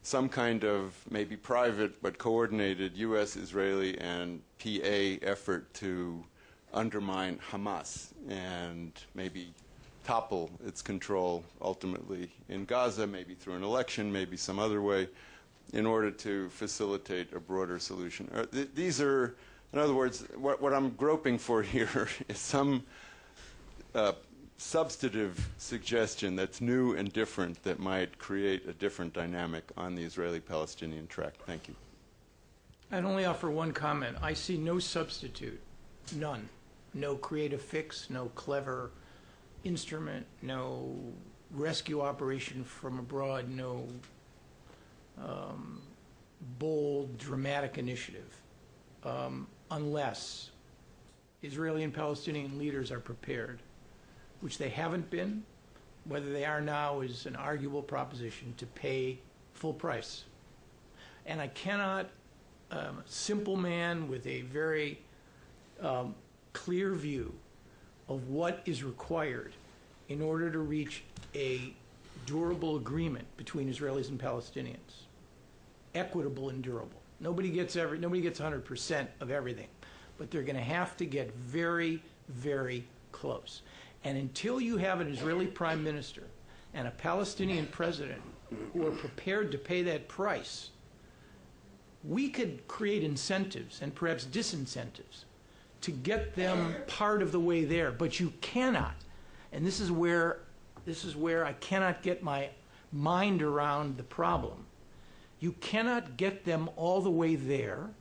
some kind of maybe private but coordinated U.S., Israeli, and PA effort to undermine Hamas and maybe topple its control ultimately in Gaza, maybe through an election, maybe some other way, in order to facilitate a broader solution. These are, in other words, what I'm groping for here is some substantive suggestion that's new and different that might create a different dynamic on the Israeli-Palestinian track? Thank you. I'd only offer one comment. I see no substitute, none. No creative fix, no clever instrument, no rescue operation from abroad, no bold, dramatic initiative, unless Israeli and Palestinian leaders are prepared, which they haven't been. Whether they are now is an arguable proposition, to pay full price. And I cannot, simple man with a very clear view of what is required in order to reach a durable agreement between Israelis and Palestinians, equitable and durable. Nobody gets 100% of everything, but they're going to have to get very, very close. And until you have an Israeli prime minister and a Palestinian president who are prepared to pay that price, we could create incentives and perhaps disincentives to get them part of the way there, but you cannot. And this is where I cannot get my mind around the problem. You cannot get them all the way there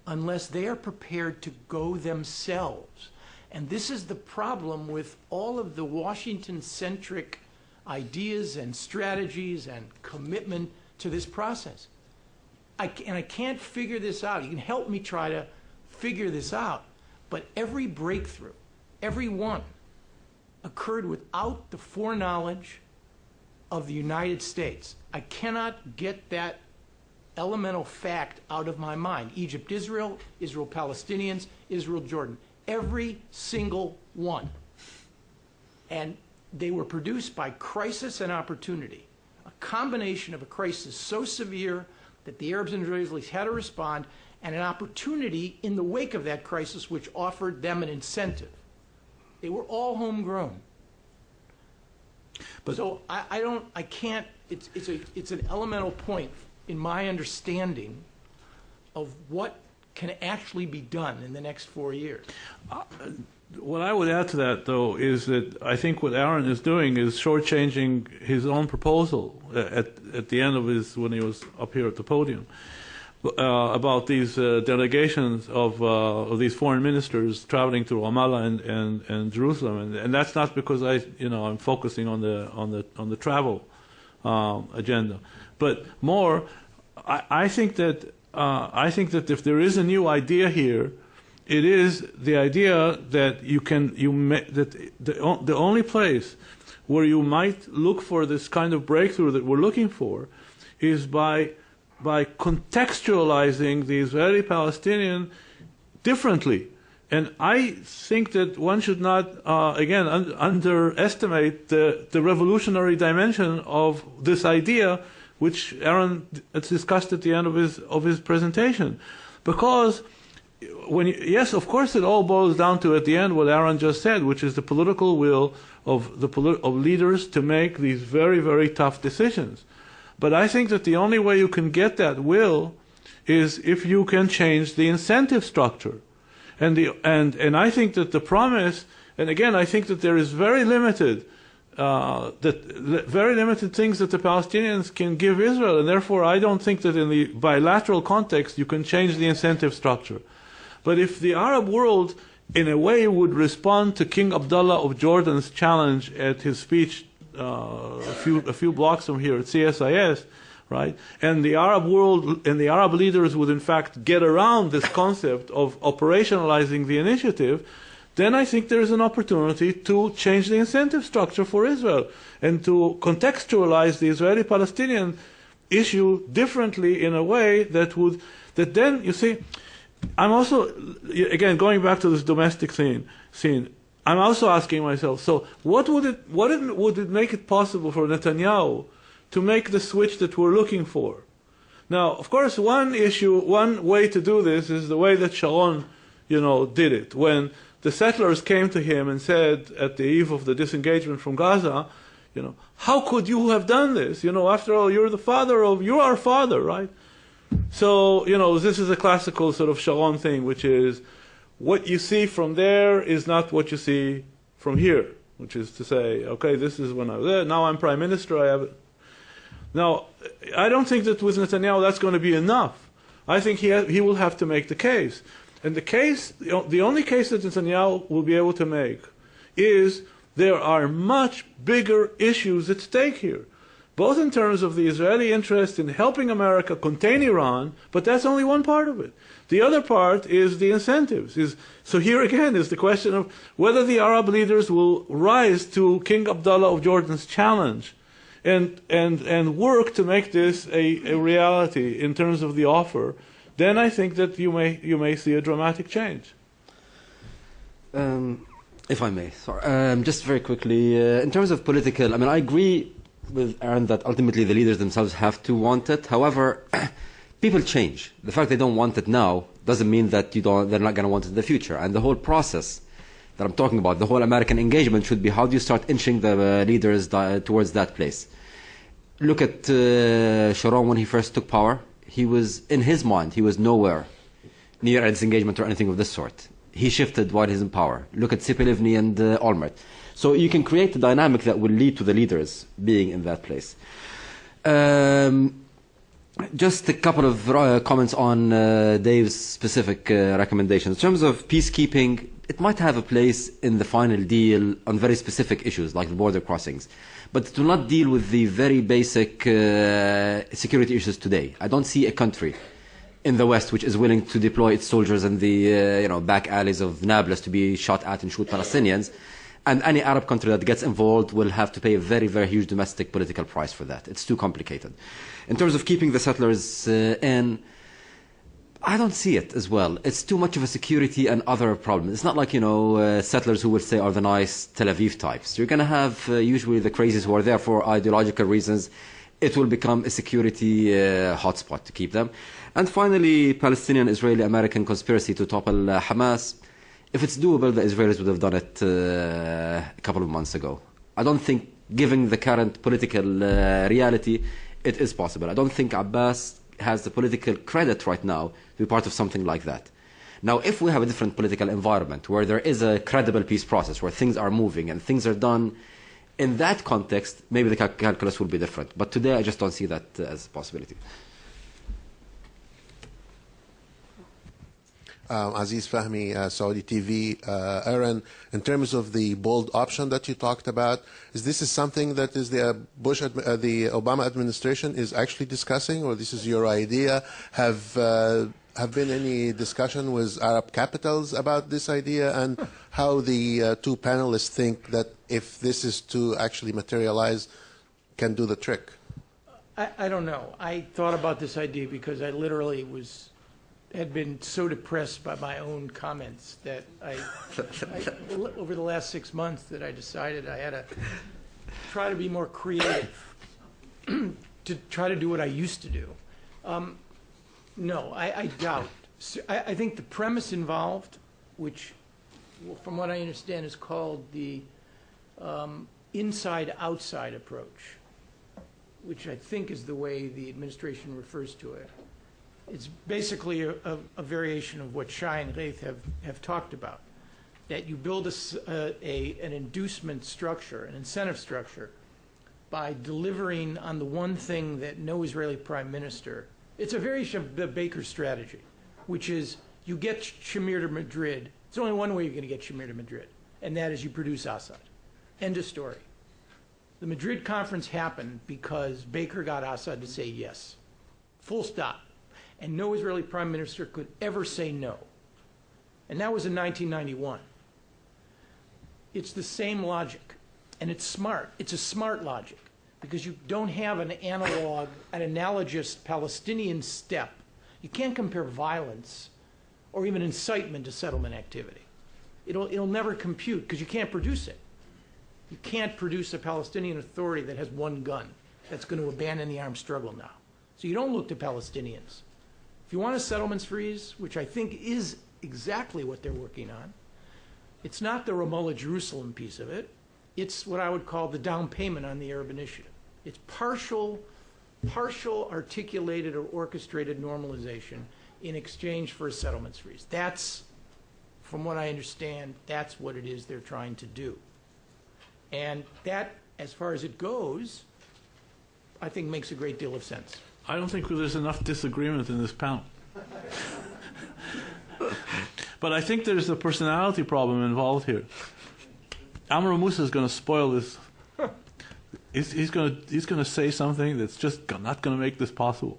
unless they are prepared to go themselves. And this is the problem with all of the Washington-centric ideas and strategies and commitment to this process. I can't figure this out. You can help me try to figure this out. But every breakthrough, every one, occurred without the foreknowledge of the United States. I cannot get that elemental fact out of my mind. Egypt, Israel, Israel, Palestinians, Israel, Jordan. Every single one. And they were produced by crisis and opportunity. A combination of a crisis so severe that the Arabs and Israelis had to respond, and an opportunity in the wake of that crisis which offered them an incentive. They were all homegrown. But so I can't, it's an elemental point in my understanding of what can actually be done in the next 4 years. What I would add to that, though, is that I think what Aaron is doing is shortchanging his own proposal at the end of when he was up here at the podium, about these delegations of these foreign ministers traveling to Ramallah and Jerusalem, and that's not because I'm focusing on the travel agenda, but more, I think that if there is a new idea here, it is the idea that the only place where you might look for this kind of breakthrough that we're looking for is by contextualizing the Israeli-Palestinian differently. And I think that one should not, again, underestimate the revolutionary dimension of this idea, which Aaron discussed at the end of his presentation. Because yes, of course, it all boils down to, at the end, what Aaron just said, which is the political will of leaders to make these very, very tough decisions. But I think that the only way you can get that will is if you can change the incentive structure. And I think that the promise, and again, I think that there is very limited things that the Palestinians can give Israel, and therefore I don't think that in the bilateral context you can change the incentive structure. But if the Arab world, in a way, would respond to King Abdullah of Jordan's challenge at his speech a few blocks from here at CSIS, right? And the Arab world and the Arab leaders would in fact get around this concept of operationalizing the initiative, then I think there is an opportunity to change the incentive structure for Israel and to contextualize the Israeli-Palestinian issue differently in a way that then, you see, I'm also, again, going back to this domestic scene, I'm also asking myself, so what would it make it possible for Netanyahu to make the switch that we're looking for? Now, of course, one way to do this is the way that Sharon, did it. When the settlers came to him and said at the eve of the disengagement from Gaza, how could you have done this? After all, you're our father, right? So, this is a classical sort of Sharon thing, which is what you see from there is not what you see from here, which is to say, okay, this is when I was there, now I'm prime minister, I have it. Now, I don't think that with Netanyahu that's going to be enough. I think he will have to make the case. And the only case that Netanyahu will be able to make is there are much bigger issues at stake here, both in terms of the Israeli interest in helping America contain Iran, but that's only one part of it. The other part is the incentives. So here again is the question of whether the Arab leaders will rise to King Abdullah of Jordan's challenge and work to make this a reality in terms of the offer. Then I think that you may see a dramatic change. If I may, sorry. Just very quickly, in terms of political, I agree with Aaron that ultimately the leaders themselves have to want it. However, people change. The fact they don't want it now doesn't mean that they're not going to want it in the future. And the whole process that I'm talking about, the whole American engagement should be how do you start inching the leaders towards that place. Look at Sharon when he first took power. He was, in his mind, he was nowhere near a disengagement or anything of this sort. He shifted while he's in power. Look at Tzipi Livni and Olmert. So you can create a dynamic that will lead to the leaders being in that place. Just a couple of comments on Dave's specific recommendations. In terms of peacekeeping, it might have a place in the final deal on very specific issues like the border crossings. But it will not deal with the very basic security issues today. I don't see a country in the West which is willing to deploy its soldiers in the back alleys of Nablus to be shot at and shoot Palestinians. And any Arab country that gets involved will have to pay a very, very huge domestic political price for that. It's too complicated. In terms of keeping the settlers in, I don't see it as well. It's too much of a security and other problem. It's not like, settlers who would say are the nice Tel Aviv types. You're going to have usually the crazies who are there for ideological reasons. It will become a security hotspot to keep them. And finally, Palestinian-Israeli-American conspiracy to topple Hamas. If it's doable, the Israelis would have done it a couple of months ago. I don't think, given the current political reality, it is possible. I don't think Abbas has the political credit right now to be part of something like that. Now, if we have a different political environment where there is a credible peace process, where things are moving and things are done in that context, maybe the calculus will be different. But today, I just don't see that as a possibility. Aziz Fahmi, Saudi TV. Aaron, in terms of the bold option that you talked about, is this something that is the Obama administration is actually discussing, or this is your idea? Have been any discussion with Arab capitals about this idea, and how the two panelists think that if this is to actually materialize, can do the trick? I don't know. I thought about this idea because I literally had been so depressed by my own comments that I over the last 6 months that I decided I had to try to be more creative to try to do what I used to do. No, I doubt. I think the premise involved, which from what I understand is called the inside-outside approach, which I think is the way the administration refers to it. It's basically a variation of what Shai and Ghaith have talked about, that you build an inducement structure, an incentive structure, by delivering on the one thing that no Israeli prime minister, it's a variation of the Baker strategy, which is you get Shamir to Madrid. It's only one way you're going to get Shamir to Madrid, and that is you produce Assad. End of story. The Madrid conference happened because Baker got Assad to say yes. Full stop. And no Israeli prime minister could ever say no. And that was in 1991. It's the same logic, and it's smart. It's a smart logic, because you don't have an analogous Palestinian step. You can't compare violence or even incitement to settlement activity. It'll never compute, because you can't produce it. You can't produce a Palestinian Authority that has one gun that's going to abandon the armed struggle now. So you don't look to Palestinians. If you want a settlements freeze, which I think is exactly what they're working on, it's not the Ramallah Jerusalem piece of it. It's what I would call the down payment on the Arab Initiative. It's partial articulated or orchestrated normalization in exchange for a settlements freeze. That's, from what I understand, that's what it is they're trying to do. And that, as far as it goes, I think makes a great deal of sense. I don't think there's enough disagreement in this panel. But I think there's a personality problem involved here. Amr Moussa is going to spoil this. He's going to say something that's just not going to make this possible.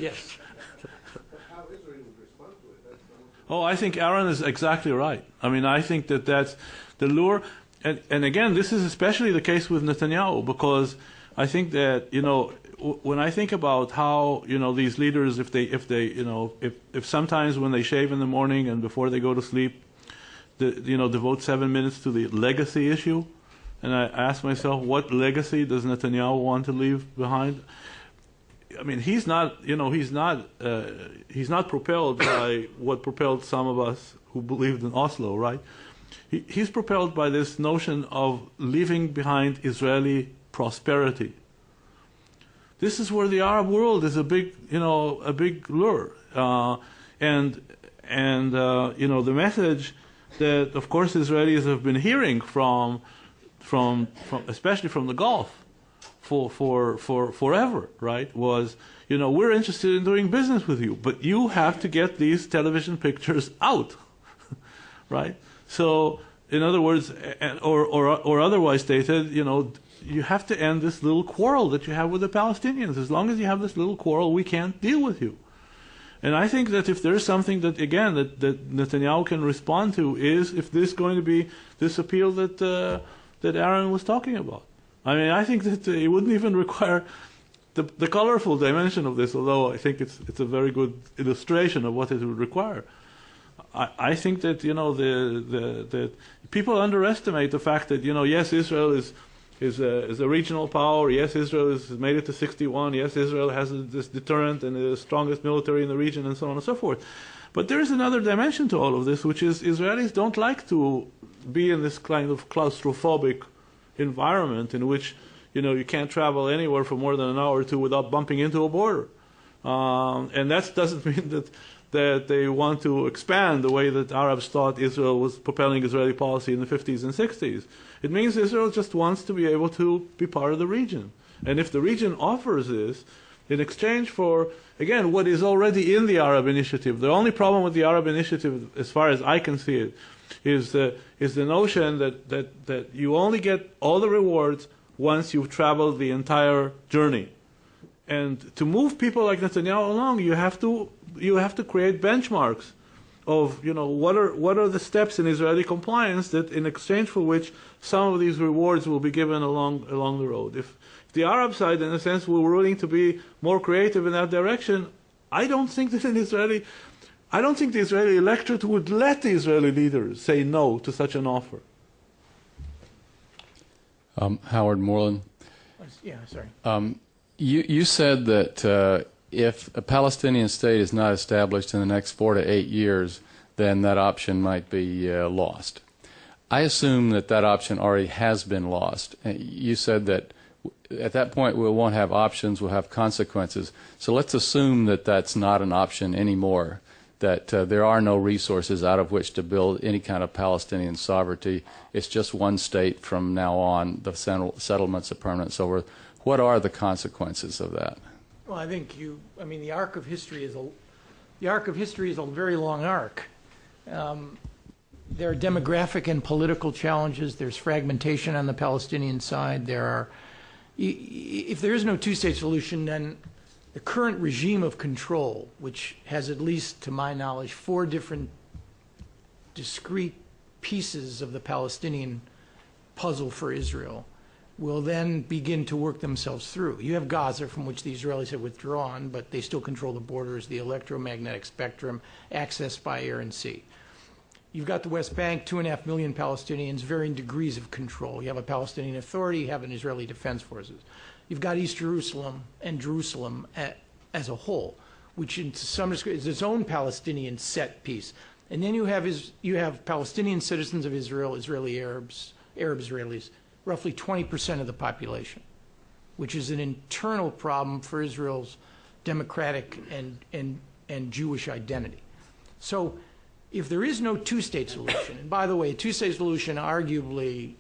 Yes. Oh, I think Aaron is exactly right. I mean, I think that's the lure. And again, this is especially the case with Netanyahu, because I think that, when I think about how, these leaders, if sometimes when they shave in the morning and before they go to sleep, devote 7 minutes to the legacy issue, and I ask myself, what legacy does Netanyahu want to leave behind? I mean, he's not propelled by what propelled some of us who believed in Oslo, right? He's propelled by this notion of leaving behind Israeli prosperity. This is where the Arab world is a big lure, and the message that, of course, Israelis have been hearing from especially from the Gulf for forever, right? Was, we're interested in doing business with you, but you have to get these television pictures out, right? So, in other words, or otherwise stated, you have to end this little quarrel that you have with the Palestinians. As long as you have this little quarrel, we can't deal with you. And I think that if there's something that, again, that Netanyahu can respond to, is if this going to be this appeal that Aaron was talking about. I mean, I think that it wouldn't even require the colorful dimension of this, although I think it's a very good illustration of what it would require. I think that that people underestimate the fact that yes, Israel is a regional power. Yes, Israel has made it to 61. Yes, Israel has this deterrent and the strongest military in the region, and so on and so forth. But there is another dimension to all of this, which is Israelis don't like to be in this kind of claustrophobic environment in which you can't travel anywhere for more than an hour or two without bumping into a border, and that doesn't mean that they want to expand the way that Arabs thought Israel was propelling Israeli policy in the 50s and 60s. It means Israel just wants to be able to be part of the region. And if the region offers this in exchange for, again, what is already in the Arab Initiative, the only problem with the Arab Initiative, as far as I can see it, is the notion that you only get all the rewards once you've traveled the entire journey. And to move people like Netanyahu along, you have to create benchmarks of what are the steps in Israeli compliance that in exchange for which some of these rewards will be given along the road. If the Arab side, in a sense, were willing to be more creative in that direction, I don't think the Israeli electorate would let the Israeli leaders say no to such an offer. Howard Moreland. Yeah, sorry. You said that if a Palestinian state is not established in the next 4 to 8 years, then that option might be lost. I assume that option already has been lost. You said that at that point we won't have options, we'll have consequences. So let's assume that that's not an option anymore, that there are no resources out of which to build any kind of Palestinian sovereignty. It's just one state from now on, the settlements are permanent, so forth. What are the consequences of that? Well, I think the arc of history is a very long arc. There are demographic and political challenges. There's fragmentation on the Palestinian side. If there is no two-state solution, then the current regime of control, which has at least, to my knowledge, 4 different discrete pieces of the Palestinian puzzle for Israel, will then begin to work themselves through. You have Gaza, from which the Israelis have withdrawn, but they still control the borders, the electromagnetic spectrum, access by air and sea. You've got the West Bank, 2.5 million Palestinians, varying degrees of control. You have a Palestinian Authority, you have an Israeli Defense Forces. You've got East Jerusalem and Jerusalem as a whole, which to some degree is its own Palestinian set piece. And then you have Palestinian citizens of Israel, Israeli Arabs, Arab Israelis, roughly 20% of the population, which is an internal problem for Israel's democratic and Jewish identity. So if there is no two-state solution, and by the way, a two-state solution arguably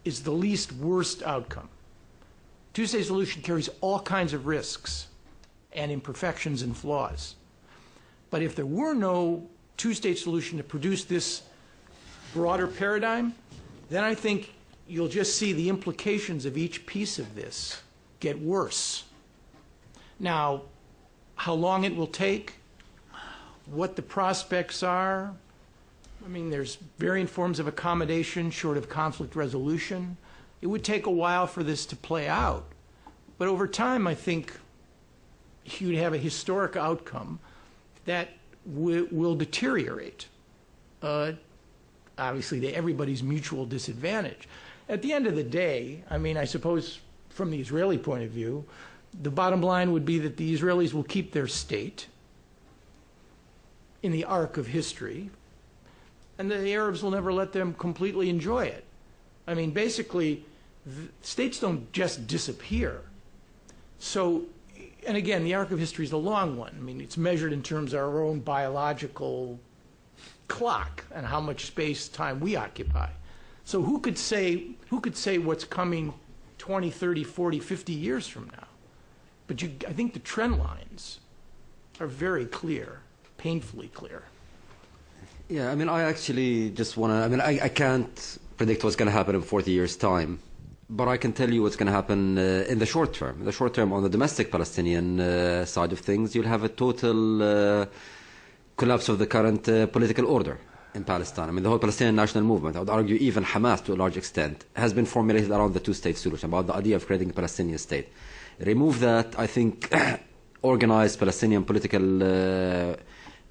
is the least worst outcome. Two-state solution carries all kinds of risks and imperfections and flaws. But if there were no two-state solution to produce this broader paradigm, then I think you'll just see the implications of each piece of this get worse. Now, how long it will take, what the prospects are, I mean, there's varying forms of accommodation short of conflict resolution. It would take a while for this to play out. But over time, I think you'd have a historic outcome that will deteriorate, obviously to everybody's mutual disadvantage. At the end of the day, I mean, I suppose from the Israeli point of view, the bottom line would be that the Israelis will keep their state in the arc of history, and the Arabs will never let them completely enjoy it. I mean, basically, states don't just disappear. So, and again, the arc of history is a long one. I mean, it's measured in terms of our own biological clock and how much space, time we occupy. So who could say what's coming 20, 30, 40, 50 years from now? But I think the trend lines are very clear, painfully clear. Yeah, I mean, I actually just want to, I mean, I can't predict what's going to happen in 40 years' time, but I can tell you what's going to happen in the short term. In the short term, on the domestic Palestinian side of things, you'll have a total collapse of the current political order in Palestine. I mean, the whole Palestinian national movement, I would argue even Hamas to a large extent, has been formulated around the two-state solution, about the idea of creating a Palestinian state. Remove that, I think organized Palestinian political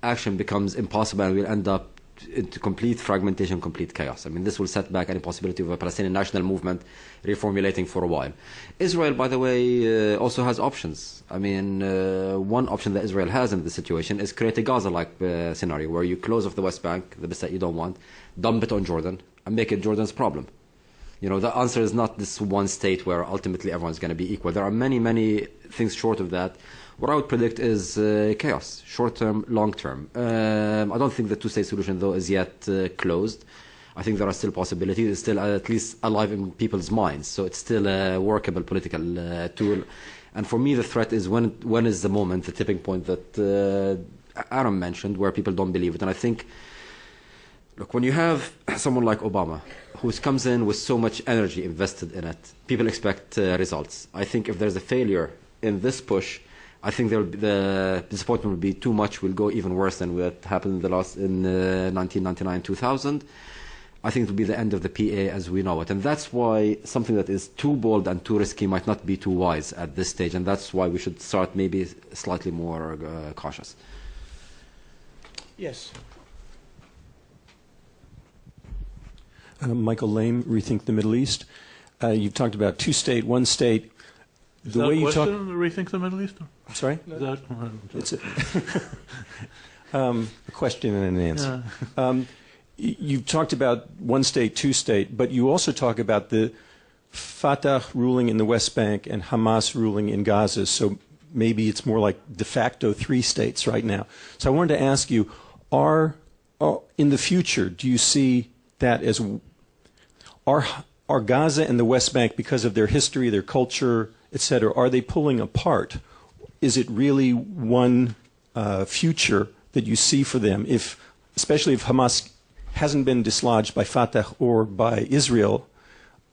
action becomes impossible, and we'll end up into complete fragmentation, complete chaos. I mean, this will set back any possibility of a Palestinian national movement reformulating for a while. Israel, by the way, also has options. I mean, one option that Israel has in this situation is create a Gaza-like scenario where you close off the West Bank, the bit that you don't want, dump it on Jordan, and make it Jordan's problem. You know, the answer is not this one state where ultimately everyone's going to be equal. There are many, many things short of that. What I would predict is chaos, short-term, long-term. I don't think the two-state solution, though, is yet closed. I think there are still possibilities. It's still at least alive in people's minds. So it's still a workable political tool. And for me, the threat is when is the moment, the tipping point that Aaron mentioned, where people don't believe it. And I think, look, when you have someone like Obama, who comes in with so much energy invested in it, people expect results. I think if there's a failure in this push, I think the disappointment will be too much, will go even worse than what happened in 1999-2000. I think it will be the end of the PA as we know it. And that's why something that is too bold and too risky might not be too wise at this stage. And that's why we should start maybe slightly more cautious. Yes. Michael Lame, Rethink the Middle East. You've talked about two-state, one-state. Is that a question, Rethink the Middle East? I'm sorry? It's a question and an answer. Yeah. You've talked about one-state, two-state, but you also talk about the Fatah ruling in the West Bank and Hamas ruling in Gaza, so maybe it's more like de facto three states right now. So I wanted to ask you, in the future, do you see that as... Are Gaza and the West Bank, because of their history, their culture, etc., are they pulling apart? Is it really one future that you see for them, especially if Hamas hasn't been dislodged by Fatah or by Israel,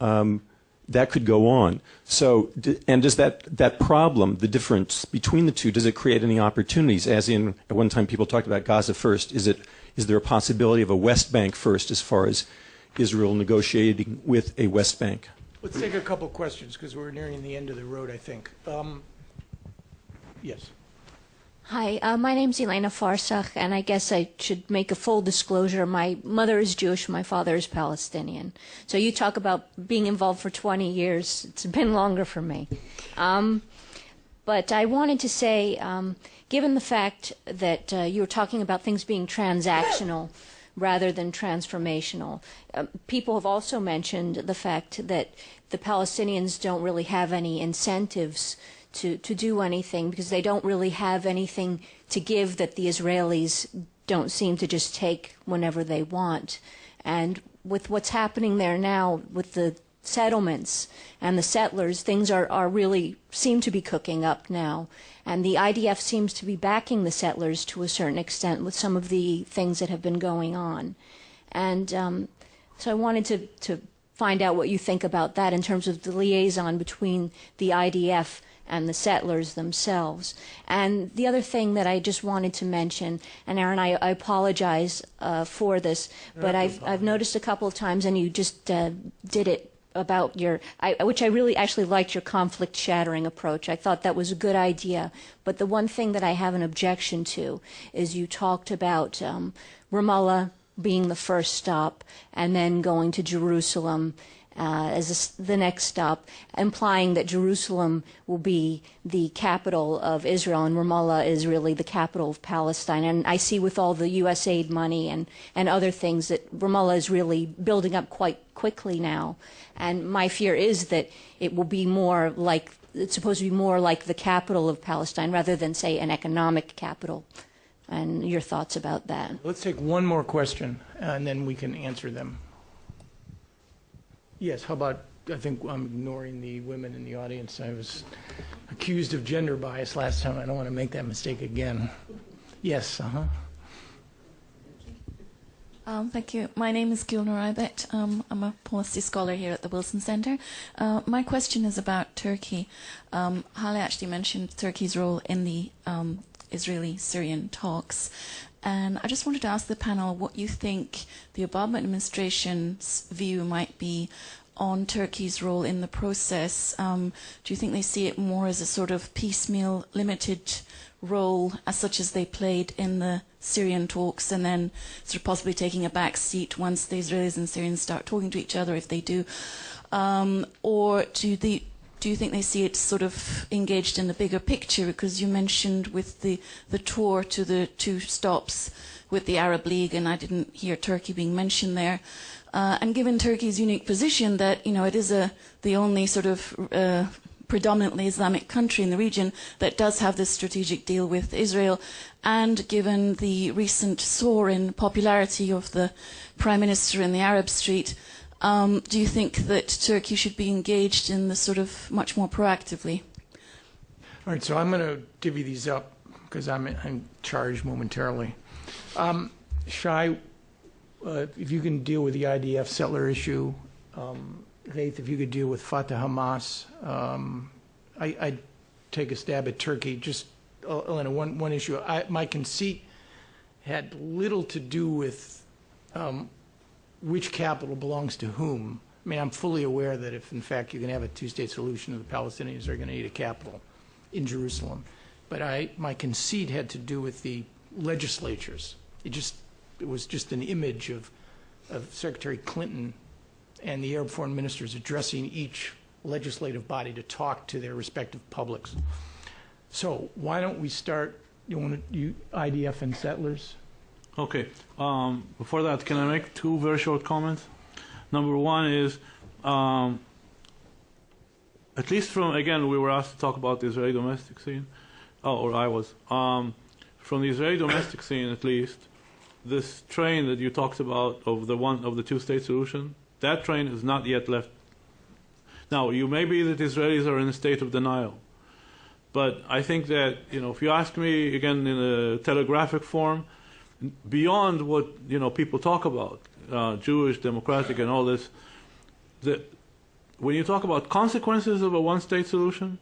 that could go on. So, and does that problem, the difference between the two, does it create any opportunities? As in, at one time people talked about Gaza first. Is there a possibility of a West Bank first as far as Israel negotiating with a West Bank? Let's take a couple questions because we're nearing the end of the road, I think. Yes. Hi, my name's Elena Farsach, and I guess I should make a full disclosure. My mother is Jewish, my father is Palestinian. So you talk about being involved for 20 years. It's been longer for me. But I wanted to say, given the fact that you were talking about things being transactional rather than transformational, people have also mentioned the fact that the Palestinians don't really have any incentives to do anything because they don't really have anything to give that the Israelis don't seem to just take whenever they want. And with what's happening there now with the settlements and the settlers, things are really seem to be cooking up now. And the IDF seems to be backing the settlers to a certain extent with some of the things that have been going on. And so I wanted to find out what you think about that in terms of the liaison between the IDF and the settlers themselves. And the other thing that I just wanted to mention, and Aaron, I apologize for this, but I've noticed a couple of times, and you just did it about your, which I really actually liked your conflict shattering approach. I thought that was a good idea. But the one thing that I have an objection to is you talked about Ramallah being the first stop and then going to Jerusalem as the next stop, implying that Jerusalem will be the capital of Israel and Ramallah is really the capital of Palestine. And I see with all the U.S. aid money and other things that Ramallah is really building up quite quickly now. And my fear is that it will be more like, it's supposed to be more like the capital of Palestine rather than, say, an economic capital. And your thoughts about that? Let's take one more question, and then we can answer them. Yes, how about, I think I'm ignoring the women in the audience. I was accused of gender bias last time. I don't want to make that mistake again. Yes, Thank you. My name is Gulnur Ibet. I'm a policy scholar here at the Wilson Center. My question is about Turkey. Hale actually mentioned Turkey's role in the Israeli-Syrian talks. And I just wanted to ask the panel what you think the Obama administration's view might be on Turkey's role in the process. Do you think they see it more as a sort of piecemeal, limited role, as such as they played in the Syrian talks, and then sort of possibly taking a back seat once the Israelis and Syrians start talking to each other, if they do? Or do you think they see it sort of engaged in the bigger picture? Because you mentioned with the tour to the two stops with the Arab League, and I didn't hear Turkey being mentioned there. And given Turkey's unique position that, you know, it is the only sort of predominantly Islamic country in the region that does have this strategic deal with Israel, and given the recent soar in popularity of the Prime Minister in the Arab Street, do you think that Turkey should be engaged in this sort of much more proactively? All right, so I'm going to divvy these up because I'm charged momentarily. Shai, if you can deal with the IDF settler issue, Ghaith, if you could deal with Fatah Hamas, I'd take a stab at Turkey. Just Elena, one issue. My conceit had little to do with which capital belongs to whom. I mean, I'm fully aware that if, in fact, you can have a two-state solution, the Palestinians are going to need a capital in Jerusalem. But my conceit had to do with the legislatures. It was just an image of Secretary Clinton and the Arab foreign ministers addressing each legislative body to talk to their respective publics. So why don't we start, IDF and settlers? Okay. Before that, can I make two very short comments? Number one is, at least from, again, we were asked to talk about the Israeli domestic scene. Or I was. From the Israeli domestic scene, at least, this train that you talked about of the two-state solution, that train is not yet left. Now, you may be that Israelis are in a state of denial, but I think that, if you ask me, again, in a telegraphic form, beyond what, people talk about, Jewish, democratic, and all this, that when you talk about consequences of a one-state solution,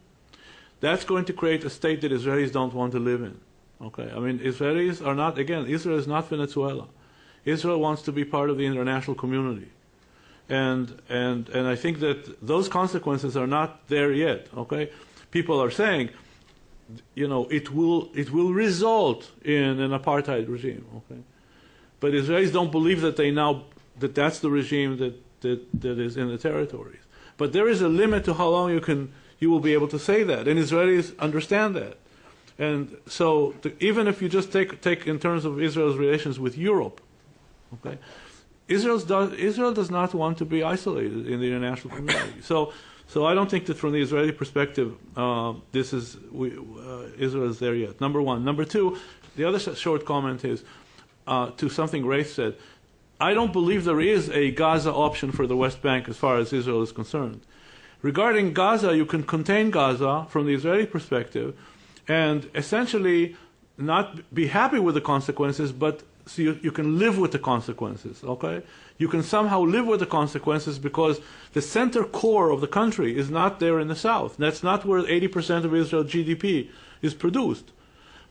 that's going to create a state that Israelis don't want to live in. Okay, I mean, Israelis are not, again, Israel is not Venezuela. Israel wants to be part of the international community. And I think that those consequences are not there yet. Okay, people are saying, it will result in an apartheid regime. Okay, but Israelis don't believe that that's the regime that is in the territories. But there is a limit to how long you will be able to say that, and Israelis understand that. And so even if you just take in terms of Israel's relations with Europe, okay, Israel does not want to be isolated in the international community. So I don't think that from the Israeli perspective, Israel is there yet. Number one. Number two, the other short comment is, to something Rafe said. I don't believe there is a Gaza option for the West Bank as far as Israel is concerned. Regarding Gaza, you can contain Gaza from the Israeli perspective and essentially not be happy with the consequences, but so you can live with the consequences, okay? You can somehow live with the consequences because the center core of the country is not there in the south. That's not where 80% of Israel's GDP is produced.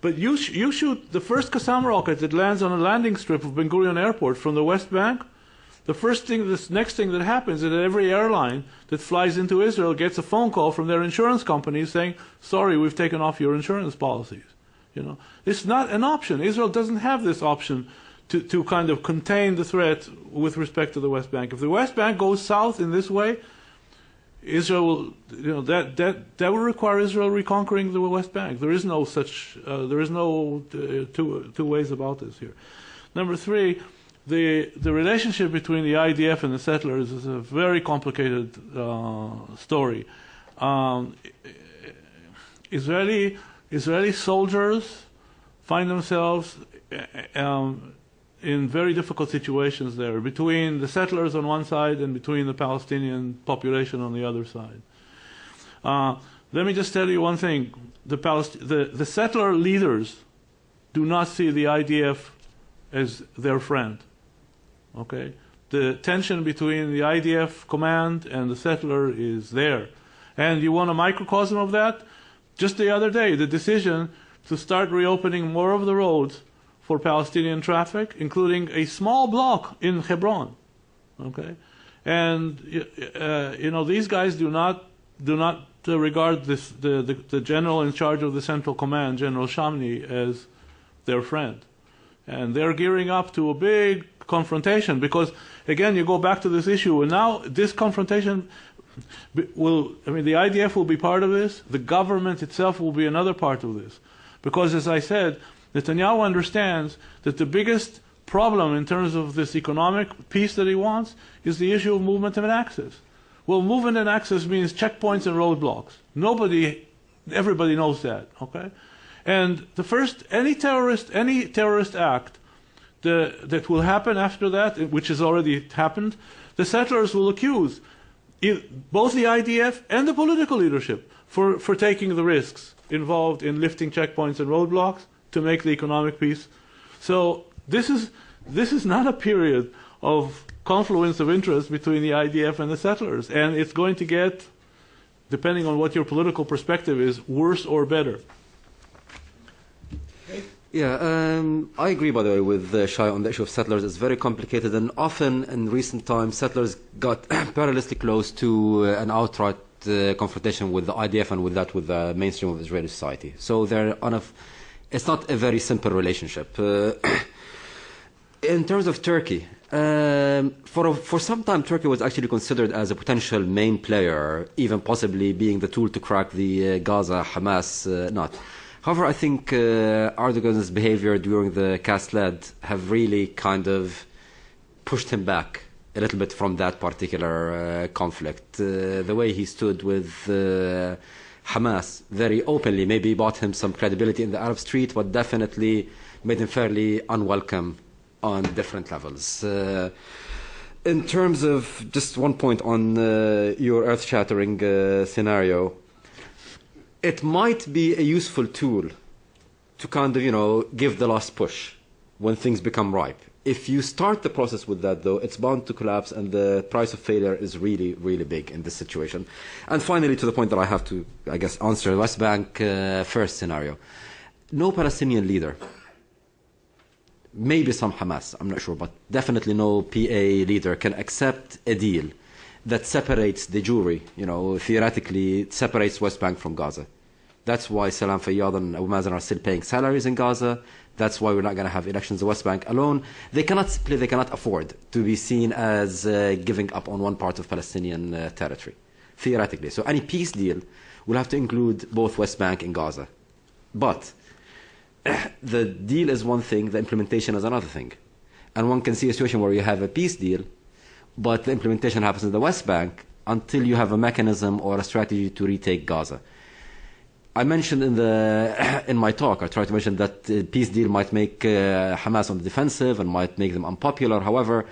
But you shoot the first Qassam rocket that lands on a landing strip of Ben Gurion Airport from the West Bank, this next thing that happens is that every airline that flies into Israel gets a phone call from their insurance company saying, sorry, we've taken off your insurance policies. You know, it's not an option. Israel doesn't have this option to kind of contain the threat with respect to the West Bank. If the West Bank goes south in this way, Israel will, you know, that will require Israel reconquering the West Bank. There is no such, there is no two ways about this here. Number three, the relationship between the IDF and the settlers is a very complicated story. Israeli soldiers find themselves in very difficult situations there, between the settlers on one side and between the Palestinian population on the other side. Let me just tell you one thing. The settler leaders do not see the IDF as their friend. Okay? The tension between the IDF command and the settler is there. And you want a microcosm of that? Just the other day, the decision to start reopening more of the roads for Palestinian traffic, including a small block in Hebron. Okay? And, you know, these guys do not regard the general in charge of the Central Command, General Shamni, as their friend. And they're gearing up to a big confrontation because, again, you go back to this issue, and now this confrontation the IDF will be part of this. The government itself will be another part of this. Because, as I said, Netanyahu understands that the biggest problem in terms of this economic peace that he wants is the issue of movement and access. Well, movement and access means checkpoints and roadblocks. Everybody knows that, okay? And any terrorist act that will happen after that, which has already happened, the settlers will accuse both the IDF and the political leadership for taking the risks involved in lifting checkpoints and roadblocks to make the economic peace. So this is not a period of confluence of interest between the IDF and the settlers, and it's going to get, depending on what your political perspective is, worse or better. Yeah, I agree, by the way, with Shai on the issue of settlers. It's very complicated, and often in recent times, settlers got perilously close to an outright confrontation with the IDF and with the mainstream of Israeli society. So it's not a very simple relationship. In terms of Turkey, for some time, Turkey was actually considered as a potential main player, even possibly being the tool to crack the Gaza-Hamas knot. However, I think Erdogan's behavior during the cast-led have really kind of pushed him back a little bit from that particular conflict. The way he stood with Hamas very openly maybe bought him some credibility in the Arab street, but definitely made him fairly unwelcome on different levels. In terms of just one point on your earth-shattering scenario, it might be a useful tool to kind of, give the last push when things become ripe. If you start the process with that, though, it's bound to collapse, and the price of failure is really, really big in this situation. And finally, to the point that I have to, I guess, answer the West Bank first scenario. No Palestinian leader, maybe some Hamas, I'm not sure, but definitely no PA leader can accept a deal that separates the jury, theoretically separates West Bank from Gaza. That's why Salam Fayyad and Abu Mazen are still paying salaries in Gaza. That's why we're not going to have elections in the West Bank alone. They cannot afford to be seen as giving up on one part of Palestinian territory, theoretically. So any peace deal will have to include both West Bank and Gaza. But the deal is one thing, the implementation is another thing. And one can see a situation where you have a peace deal, but the implementation happens in the West Bank until you have a mechanism or a strategy to retake Gaza. I mentioned in my talk, I tried to mention that the peace deal might make Hamas on the defensive and might make them unpopular. However,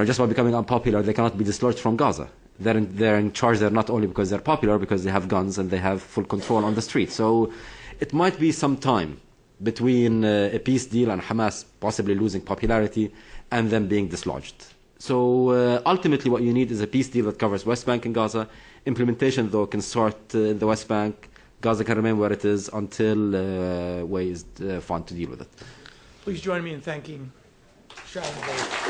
just by becoming unpopular, they cannot be dislodged from Gaza. They're in charge there not only because they're popular, because they have guns and they have full control on the street. So it might be some time between a peace deal and Hamas possibly losing popularity and them being dislodged. So ultimately what you need is a peace deal that covers West Bank and Gaza. Implementation, though, can start in the West Bank. Gaza can remain where it is until ways found to deal with it. Please join me in thanking Shai and Ghaith.